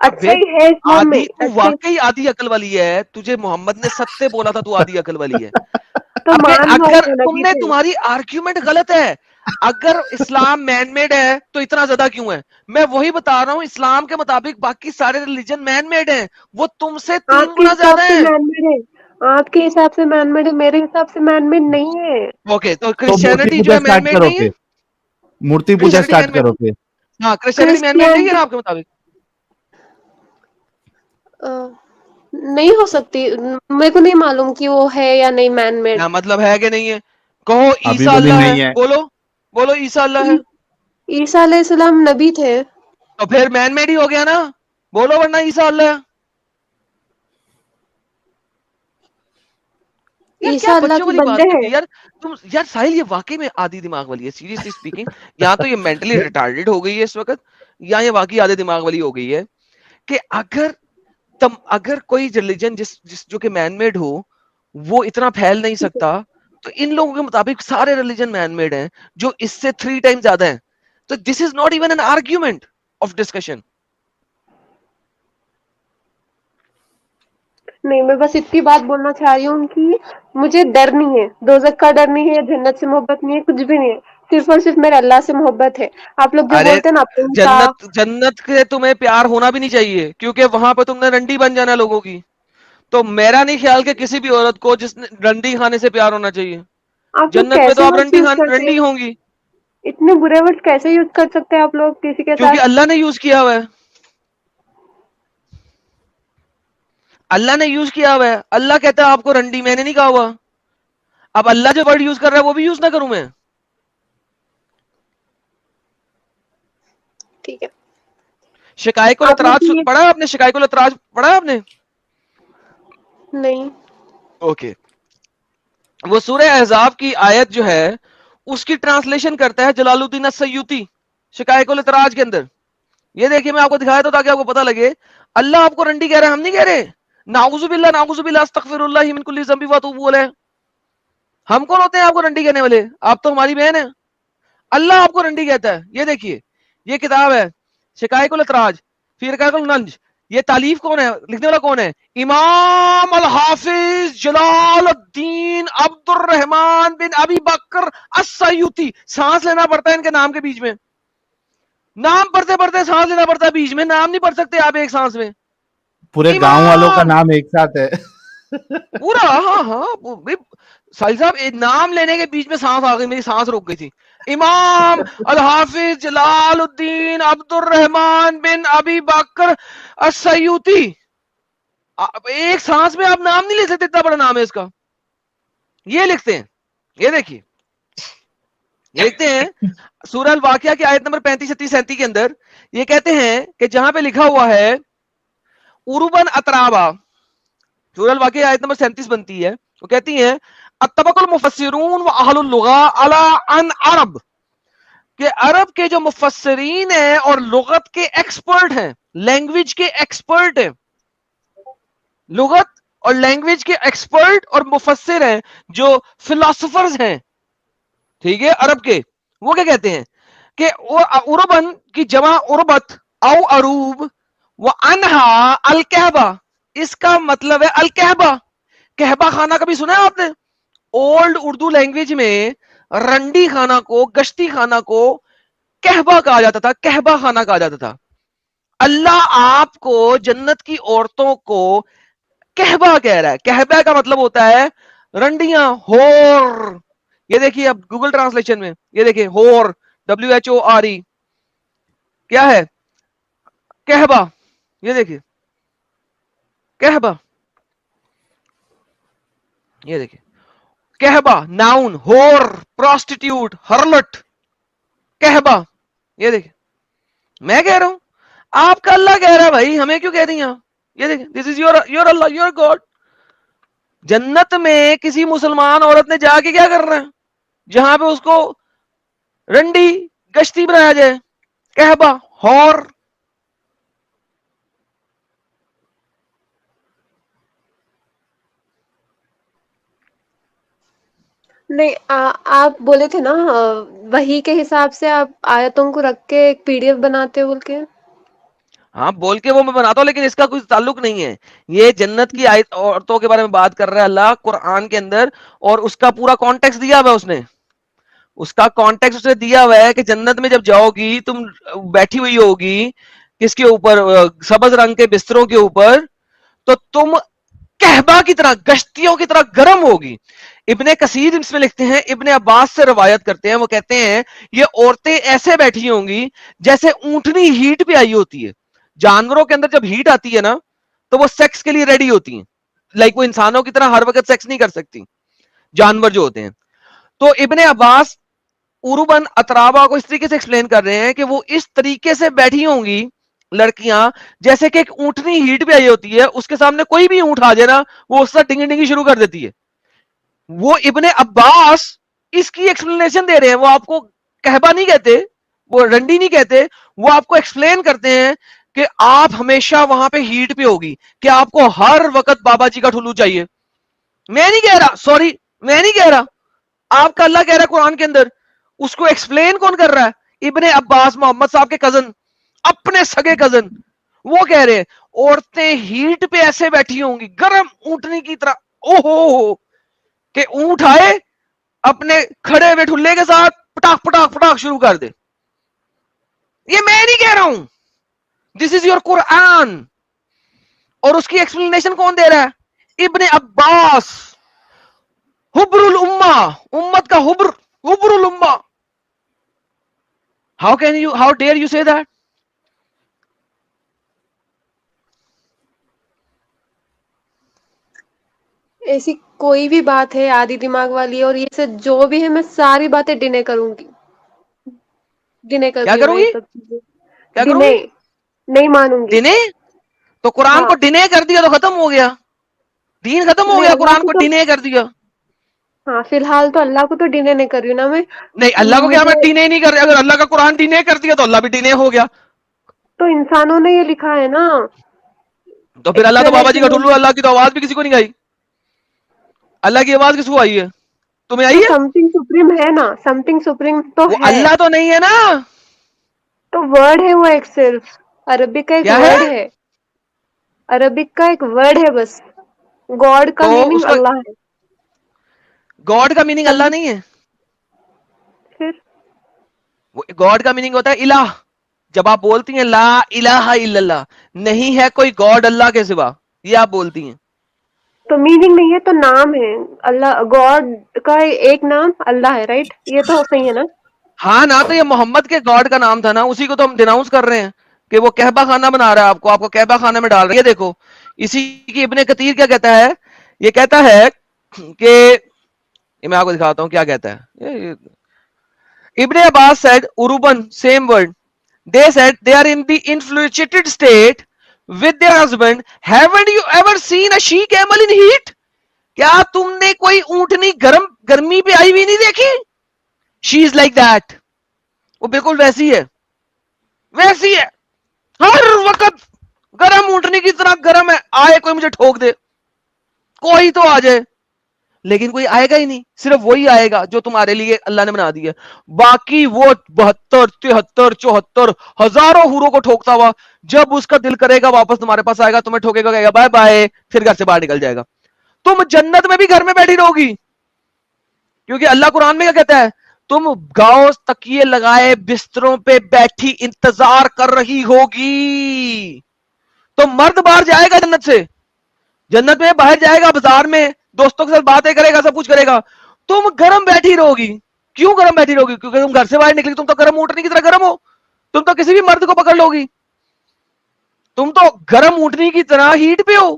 اچھا ابے ہی ہے اسلام میں, آدھی تو اچھا واقعی آدھی عقل والی ہے, تجھے محمد نے ستیہ بولا تھا تو آدھی عقل والی ہے. تو ابے مان لو اگر وہ تم نبی نے, تھے. تمہاری آرگیومنٹ غلط ہے. اگر اسلام مین میڈ ہے تو اتنا زیادہ کیوں ہے؟ میں وہی بتا رہا ہوں, اسلام کے مطابق باقی سارے ریلیجن مین میڈ ہیں, وہ تم سے 3 آپ کے گنا حساب زیادہ سے ہیں. مین میڈ ہے, آپ کے حساب سے مین میڈ ہے, میرے حساب سے مین میڈ نہیں ہے. اوکے تو تو مورتی کرسچینٹی جو پوجا ہے مین اسٹارٹ میڈ کرو نہیں ہے. پھر, مورتی پوجا کرسچینٹی اسٹارٹ مین میڈ کرو نہیں. پھر. ہاں کرسچینٹی مین میڈ نہیں ہے نا کرسچینٹی آپ کے مطابق؟ نہیں ہو سکتی, میرے کو نہیں معلوم کہ وہ ہے یا نہیں مین میڈ. کیا مطلب ہے کہ نہیں ہے؟ کہو ابھی عیسیٰ بولی اللہ ہے, نہیں بولو بولو عیسیٰ اللہ ہے. عیسیٰ علیہ السلام نبی تھے. تو پھر مین میڈ ہی ہو گیا نا, بولو ورنہ عیسیٰ اللہ ہے. یار کیا عیسیٰ اللہ بچوں کے والی بات بندے کرتی ہیں. ہے یار تم. یار ساحل یہ واقعی میں آدھی دماغ والی ہے, سیریسلی اسپیکنگ. یا تو یہ مینٹلی ریٹارڈیڈ ہو گئی ہے اس وقت, یا یہ واقعی آدھے دماغ والی ہو گئی ہے کہ اگر کوئی ریلیجن جو کہ مین میڈ ہو وہ اتنا پھیل نہیں سکتا, تو ان لوگوں کے مطابق سارے ریلیجن مین میڈ ہیں جو اس سے 3 ٹائم زیادہ ہیں. تو this is not even an argument of discussion. نہیں, میں بس اتنی بات بولنا چاہ رہی ہوں کہ مجھے ڈر نہیں ہے, دوزخ کا ڈر نہیں ہے, جنت سے محبت نہیں ہے, کچھ بھی نہیں ہے. صرف اور صرف میرے اللہ سے محبت ہے. آپ لوگ جو ارے بولتے ہیں نا اپنے کا. جنت کے تمہیں پیار ہونا بھی نہیں چاہیے, کیونکہ وہاں پہ تم نے رنڈی بن جانا لوگوں کی. تو میرا نہیں خیال کہ کسی بھی عورت کو جس نے رنڈی کھانے سے پیار ہونا چاہیے. آپ لوگ جنت میں تو کیسے آپ ورڈ یوز کرتے ہیں, رنڈی ہوں گی. اتنے برے ورڈ کیسے یوز کر سکتے ہیں آپ لوگ کسی کے کیونکہ ساتھ. اللہ نے یوز کیا ہوا ہے. اللہ نے یوز کیا ہوا ہے. اللہ کہتا ہے آپ کو رنڈی, میں نے نہیں کہا ہوا. اب اللہ جو ورڈ یوز کر رہا ہے وہ بھی یوز نہ کروں میں؟ ٹھیک ہے. شقائق آپ الاطراج لوگ پڑھا آپ نے؟ شقائق الاطراج پڑھا آپ نے؟ نہیں. اوکے. وہ سورہ احزاب کی آیت جو ہے اس کی ٹرانسلیشن کرتا ہے جلال الدین السیوطی شقائق الاطراج کے اندر. یہ دیکھیے میں آپ کو دکھایا تو تاکہ آپ کو پتہ لگے. اللہ آپ کو رنڈی کہہ رہا ہے, ہم نہیں کہہ رہے. نعوذ باللہ نعوذ باللہ استغفر اللہ من کل ذنب واتوب الیہ. ہم کون ہوتے ہیں آپ کو رنڈی کہنے والے؟ آپ تو ہماری بہن ہیں. اللہ آپ کو رنڈی کہتا ہے. یہ دیکھیے یہ کتاب ہے شقائق الاطراج فی رقائق الننج. یہ تالیف کون ہے, لکھنے والا کون ہے؟ امام الحافظ جلال الدین عبد الرحمن بن ابی بکر السیوطی. سانس لینا پڑتا ہے ان کے نام کے بیچ میں, نام پڑھتے پڑھتے سانس لینا پڑتا ہے بیچ میں, نام نہیں پڑھ سکتے آپ ایک سانس میں. پورے گاؤں والوں کا امام نام ایک ساتھ ہے. پورا, ہاں ہاں ساحل صاحب نام لینے کے بیچ میں سانس آ گئی, میری سانس رک گئی تھی. امام الحافظ جلال الدین عبد الرحمن بن ابی بکر السیوطی. ایک سانس میں آپ نام نہیں لے سکتے, اتنا بڑا نام ہے اس کا. یہ لکھتے ہیں, یہ دیکھیے یہ لکھتے ہیں سورہ الواقعہ کی آیت نمبر 35 36 37 کے اندر, یہ کہتے ہیں کہ جہاں پہ لکھا ہوا ہے عربن اترابا, سورہ الواقعہ آیت نمبر 37 بنتی ہے, وہ کہتی ہیں اتفق المفسرون و اہل اللغہ علی ان عرب, کہ عرب کے جو مفسرین ہیں اور لغت کے ایکسپرٹ ہیں, لینگویج کے ایکسپرٹ ہیں, لغت اور لینگویج کے ایکسپرٹ اور مفسر ہیں, جو فلاسفرز ہیں, ٹھیک ہے, عرب کے, وہ کیا کہتے ہیں کہ عربن کی جمع عربت او عروب و انہا الکہبہ, اس کا مطلب ہے الکہبہ, کہبہ خانہ کبھی سنا ہے آپ نے؟ اولڈ اردو لینگویج میں رنڈی خانہ کو, گشتی خانہ کو کہبہ کہا جاتا تھا, کہبہ خانہ کہا جاتا تھا. اللہ آپ کو جنت کی عورتوں کو کہبہ کہہ رہا ہے. کہبہ کا مطلب ہوتا ہے رنڈیاں, ہور. یہ دیکھیے اب گوگل ٹرانسلیشن میں, یہ دیکھیے ہور, WHORE کیا ہے کہبہ, یہ دیکھیے کہبہ, یہ دیکھیے کہبہ ناؤن, ہور, پروسٹیٹیوٹ, ہرلٹ, کہبہ. یہ دیکھیں میں کہہ رہا ہوں, آپ کا اللہ کہہ رہا ہے بھائی, ہمیں کیوں کہہ رہی ہیں؟ یہ دیکھیں this is your Allah, your God. جنت میں کسی مسلمان عورت نے جا کے کیا کرنا ہے جہاں پہ اس کو رنڈی گشتی بنایا جائے, کہبہ, ہور. نہیں آپ بولے تھے نا وہی کے حساب سے آپ آیتوں کو رکھ کے ایک PDF بناتے ہو بول کے. ہاں بول کے وہ میں بناتا ہوں, لیکن اس کا کوئی تعلق نہیں ہے. یہ جنت کی آیت عورتوں کے بارے میں بات کر رہا ہے اللہ قرآن کے اندر, اور اس کا پورا کانٹیکس دیا ہوا ہے, اس نے اس کا کانٹیکس اسے دیا ہوا ہے کہ جنت میں جب جاؤ گی تم بیٹھی ہوئی ہوگی کس کے اوپر, سبز رنگ کے بستروں کے اوپر, تو تم کہبہ کی طرح, گشتیوں کی طرح گرم ہوگی. ابن کثیر اس میں لکھتے ہیں, ابن عباس سے روایت کرتے ہیں, وہ کہتے ہیں یہ عورتیں ایسے بیٹھی ہوں گی جیسے اونٹنی ہیٹ پہ آئی ہوتی ہے. جانوروں کے اندر جب ہیٹ آتی ہے نا تو وہ سیکس کے لیے ریڈی ہوتی ہیں, لائک وہ انسانوں کی طرح ہر وقت سیکس نہیں کر سکتی, جانور جو ہوتے ہیں. تو ابن عباس عربن اترابا کو اس طریقے سے ایکسپلین کر رہے ہیں کہ وہ اس طریقے سے بیٹھی ہوں گی لڑکیاں جیسے کہ ایک اونٹنی ہیٹ پہ آئی ہوتی ہے, اس کے سامنے کوئی بھی اونٹ آ جائے نا وہ اس سے ڈنگی ڈنگی شروع کر دیتی ہے. وہ ابن عباس اس کی ایکسپلینیشن دے رہے ہیں, وہ آپ کو کہبہ نہیں کہتے, وہ رنڈی نہیں کہتے, وہ آپ کو ایکسپلین کرتے ہیں کہ آپ ہمیشہ وہاں پہ ہیٹ پہ ہوگی, کہ آپ کو ہر وقت بابا جی کا ٹھلو چاہیے. میں نہیں کہہ رہا, سوری میں نہیں کہہ رہا, آپ کا اللہ کہہ رہا ہے قرآن کے اندر. اس کو ایکسپلین کون کر رہا ہے؟ ابن عباس, محمد صاحب کے کزن, اپنے سگے کزن. وہ کہہ رہے ہیں عورتیں ہیٹ پہ ایسے بیٹھی ہوں گی گرم اونٹنی کی طرح, او ہو کہ اونٹ آئے اپنے کھڑے ہوئے ٹھلے کے ساتھ پٹاخ پٹاخ پٹاخ شروع کر دے. یہ میں نہیں کہہ رہا ہوں, دس از یور قرآن. اور اس کی ایکسپلینیشن کون دے رہا ہے؟ ابن عباس, حبر الامہ, امت کا حبر, حبر الامہ. how dare you say that? ایسی کوئی بھی بات ہے آدھی دماغ والی اور یہ سے جو بھی ہے میں ساری باتیں ڈینے کروں گی, ڈینے کیا کرتی ہوں کروں میں یہ گی, سب چیزیں, کیا کروں ڈینے گی؟ نہیں مانوں گی. ڈینے تو قرآن ہاں کو ڈینے کر دیا تو ختم ہو گیا, دین ختم ہو نہیں گیا, اللہ قرآن کو تو ڈینے کر دیا. ہاں فی الحال تو اللہ کو تو ڈینے نہیں کر رہی ہوں نا میں. نہیں اللہ کو کیا مجھے میں ڈینے نہیں کر رہا, اگر اللہ کا قرآن ڈینے کر دیا تو اللہ بھی ڈینے ہو گیا. تو انسانوں نے یہ لکھا ہے نا, تو پھر اللہ تو بابا جی کا ٹھلو, اللہ کی تو آواز بھی کسی کو نہیں گئی. اللہ کی آواز کس کو آئی ہے؟ تمہیں آئی تو ہے؟ سم تھنگ سپریم ہے نا, سم تھنگ سپریم تو وہ ہے, اللہ تو نہیں ہے نا. تو ورڈ ہے وہ ایک, صرف عربک کا ایک کیا ورڈ ہے, عربک کا ایک ورڈ ہے بس. گاڈ کا تو اس میننگ کا اللہ ہے. گاڈ کا میننگ اللہ نہیں ہے, پھر گاڈ کا میننگ ہوتا ہے الہ. جب آپ بولتی ہیں لا الہ الا اللہ, نہیں ہے کوئی گاڈ اللہ کے سوا, یہ آپ بولتی ہیں. تو میننگ نہیں ہے تو نام ہے اللہ, گاڈ کا ایک نام اللہ ہے, رائٹ؟ یہ تو صحیح ہے نا. ہاں نا, تو یہ محمد کے گاڈ کا نام تھا نا, اسی کو تو ہم ڈیناؤنس کر رہے ہیں کہ وہ کہبہ خانہ بنا رہا ہے, آپ کو کہبہ خانہ میں ڈال رہا ہے. یہ دیکھو اسی کی ابن کثیر کیا کہتا ہے, یہ کہتا ہے کہ یہ میں آپ کو دکھاتا ہوں کیا کہتا ہے. ابن عباس said Uruban, same word. They said they are in the infatuated state with their husband. Haven't you ever seen a she camel in heat? کیا تم نے کوئی اونٹنی گرمی پہ آئی ہوئی نہیں دیکھی؟ She is like that. وہ بالکل ویسی ہے، ویسی ہے، ہر وقت گرم اونٹنی کی طرح گرم ہے. آئے کوئی مجھے ٹھوک دے، کوئی تو آ جائے، لیکن کوئی آئے گا ہی نہیں. صرف وہی آئے گا جو تمہارے لیے اللہ نے بنا دی ہے. باقی وہ 72 73 74 ہزاروں حوروں کو ٹھوکتا ہوا، جب اس کا دل کرے گا واپس تمہارے پاس آئے گا، تمہیں ٹھوکے گا، کہے گا بائے بائے، پھر گھر سے باہر نکل جائے گا. تم جنت میں بھی گھر میں بیٹھی رہو گی، کیونکہ اللہ قرآن میں کیا کہتا ہے؟ تم گاؤں تکیے لگائے بستروں پہ بیٹھی انتظار کر رہی ہوگی. تو مرد باہر جائے گا جنت سے، جنت میں باہر جائے گا، بازار میں دوستوں کے ساتھ باتیں کرے گا، سب کچھ کرے گا. تم گرم بیٹھی رہو گی. کیوں گرم بیٹھی رہو گی؟ کیونکہ تم گھر سے باہر نکلی، تم تو گرم اونٹنی کی طرح گرم ہو. تم تو کسی بھی مرد کو پکڑ لو گی، تم تو گرم اونٹنی کی طرح ہیٹ پہ ہو.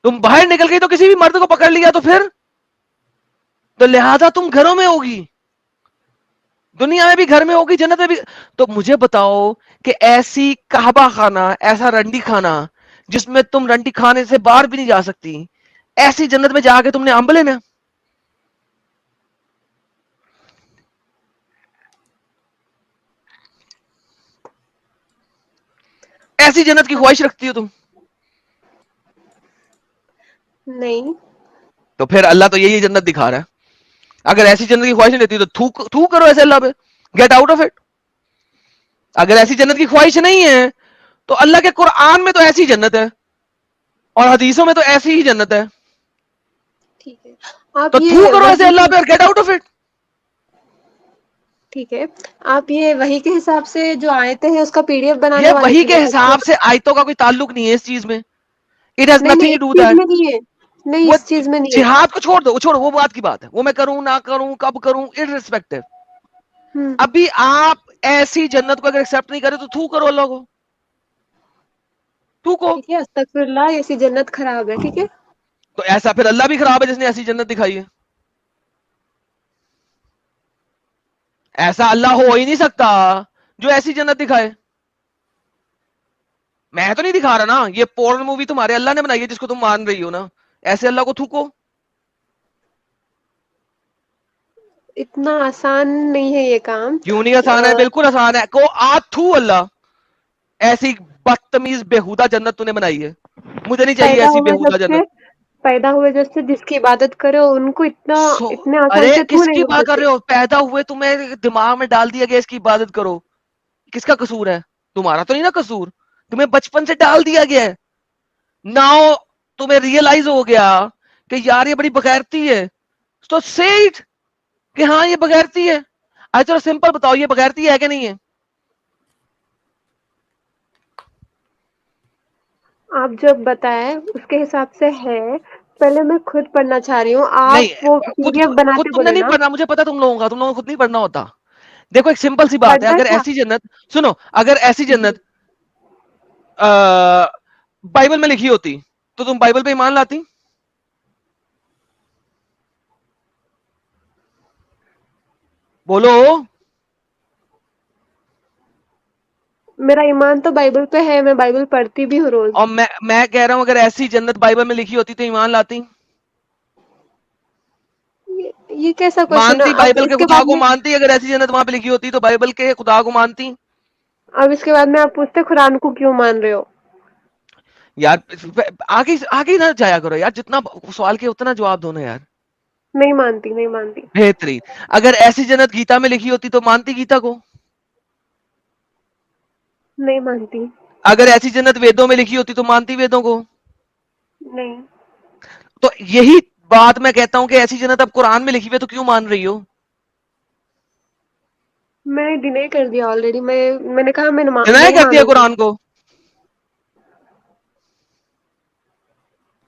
تم باہر نکل گئی تو کسی بھی مرد کو پکڑ لیا تو پھر تو لہذا تم گھروں میں ہوگی، دنیا میں بھی گھر میں ہوگی، جنت میں بھی. تو مجھے بتاؤ کہ ایسی کعبہ خانہ، ایسا رنڈی خانہ جس میں تم رنڈی کھانے سے باہر بھی نہیں جا سکتی، ایسی جنت میں جا کے تم نے امب لینا؟ ایسی جنت کی خواہش رکھتی ہو تم؟ نہیں. تو پھر اللہ تو یہی جنت دکھا رہا ہے. اگر ایسی جنت کی خواہش نہیں رہتی تو تھوک کرو ایسے اللہ پہ، گیٹ آؤٹ آف اٹ. اگر ایسی جنت کی خواہش نہیں ہے تو اللہ کے قرآن میں تو ایسی جنت ہے اور حدیثوں میں تو ایسی ہی جنت ہے. ٹھیک ہے، آپ تو یہ تھو کرو ایسے وہی، اللہ پہ اور گیٹ آؤٹ آف اٹ. ٹھیک ہے، آپ یہ وہی کے حساب سے جو آیتیں ہیں اس کا پی ڈی ایف یہ بنانے والے وہی تھے کے کیا؟ حساب سے آیتوں کا کوئی تعلق نہیں ہے اس چیز میں. اٹ ہیز نہیں نہیں، نتھنگ اس ٹو ڈو چیز دیٹ. میں نہیں ہے، نہیں وہ اس چیز میں نہیں ہے. جہاد کو چھوڑ دو، چھوڑو، وہ بات کی بات ہے، وہ میں کروں نہ کروں کب کروں irrespective. ہوں، ابھی آپ ایسی جنت کو اگر ایکسپٹ نہیں کرے تو تھو کرو اللہ کو، تھوکو. ٹھیک ہے، استغفر اللہ، ایسی جنت خراب ہے. ٹھیک ہے، تو ایسا پھر اللہ بھی خراب ہے جس نے ایسی جنت دکھائی ہے. ایسا اللہ ہو ہی نہیں سکتا جو ایسی جنت دکھائے. میں تو نہیں دکھا رہا نا، یہ پورن مووی تمہارے اللہ نے بنائی ہے جس کو تم مان رہی ہو نا. ایسے اللہ کو تھوکو. اتنا آسان نہیں ہے یہ کام. کیوں نہیں آسان ہے؟ بالکل آسان ہے. کو تھو اللہ، ایسی بدتمیز بےہودہ جنت تو نے بنائی ہے. مجھے نہیں چاہیے پیدا ایسی ہوئے بےہودہ جب سے، جنت. پیدا ہوئے جب سے جس کی عبادت کرو ان کو اتنے آسان ارے سے تھو کس نہیں کی کر بات کر سکتے. رہے ہو؟ پیدا ہوئے تمہیں دماغ میں ڈال دیا گیا اس کی عبادت کرو. کس کا قصور ہے؟ تمہارا تو نہیں نا قصور، تمہیں بچپن سے ڈال دیا گیا ہے. ناؤ تمہیں ریئلائز ہو گیا کہ یار یہ بڑی بغیرتی ہے، تو say it کہ ہاں یہ بغیرتی ہے. چلو سمپل بتاؤ، یہ بغیرتی ہے کہ نہیں ہے؟ آپ جب بتائیں اس کے حساب سے ہے. پہلے میں خود پڑھنا چاہ رہی ہوں، آپ وہ نہیں، پی خود ڈی ایف خود بناتے تم نے بولے نہیں نا. پڑھنا، مجھے پتا تم لوگوں کا، تم لوگوں کو خود نہیں پڑھنا ہوتا. دیکھو ایک سمپل سی بات ہے، پڑھنا اگر کیا؟ ایسی جنت، سنو، اگر ایسی جی، جنت بائبل میں لکھی ہوتی تو تم بائبل پہ ایمان لاتی؟ بولو. میرا ایمان تو بائبل پہ ہے، میں بائبل پڑھتی بھی ہوں روز. اور میں کہہ رہا ہوں اگر ایسی جنت بائبل میں لکھی ہوتی تو ایمان لاتی؟ یہ کیسا کوشچن ہے؟ مانتی؟ اب بائبل اس کے کے خدا بعد کو میں، مانتی؟ اگر ایسی جنت وہاں پہ لکھی ہوتی تو بائبل کے خدا کو مانتی؟ اب اس کے بعد میں آپ پوچھتے قرآن کو کیوں مان رہے ہو؟ یار آگے آگے نہ جایا کرو یار، جتنا سوال کے اتنا جواب دو نا یار. نہیں مانتی، نہیں مانتی، بہترین. اگر ایسی جنت گیتا میں لکھی ہوتی تو مانتی گیتا کو؟ نہیں مانتی، اگر ایسی جنت ویدوں میں لکھی ہوتی تو مانتی ویدوں کو؟ نہیں. تو یہی بات میں کہتا ہوں کہ ایسی جنت اب قرآن میں لکھی ہوئی تو کیوں مان رہی ہو؟ میں نے ڈینائی کر دیا آلریڈی. میں نے کہا میں ڈینائی نہیں کر دیا مانوں گی. قرآن کو.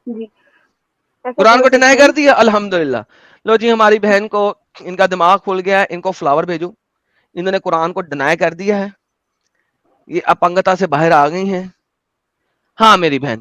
جی، ایسا قرآن بول کو ڈینائی سکتے ہیں. کر دیا، الحمدللہ. لو جی، ہماری بہن کو ان کا دماغ کھل گیا ہے، ان کو فلاور بھیجو. انہوں نے قرآن کو ڈینائی کر دیا ہے، یہ اپنگتا سے باہر آ گئی ہیں. ہاں میری بہن،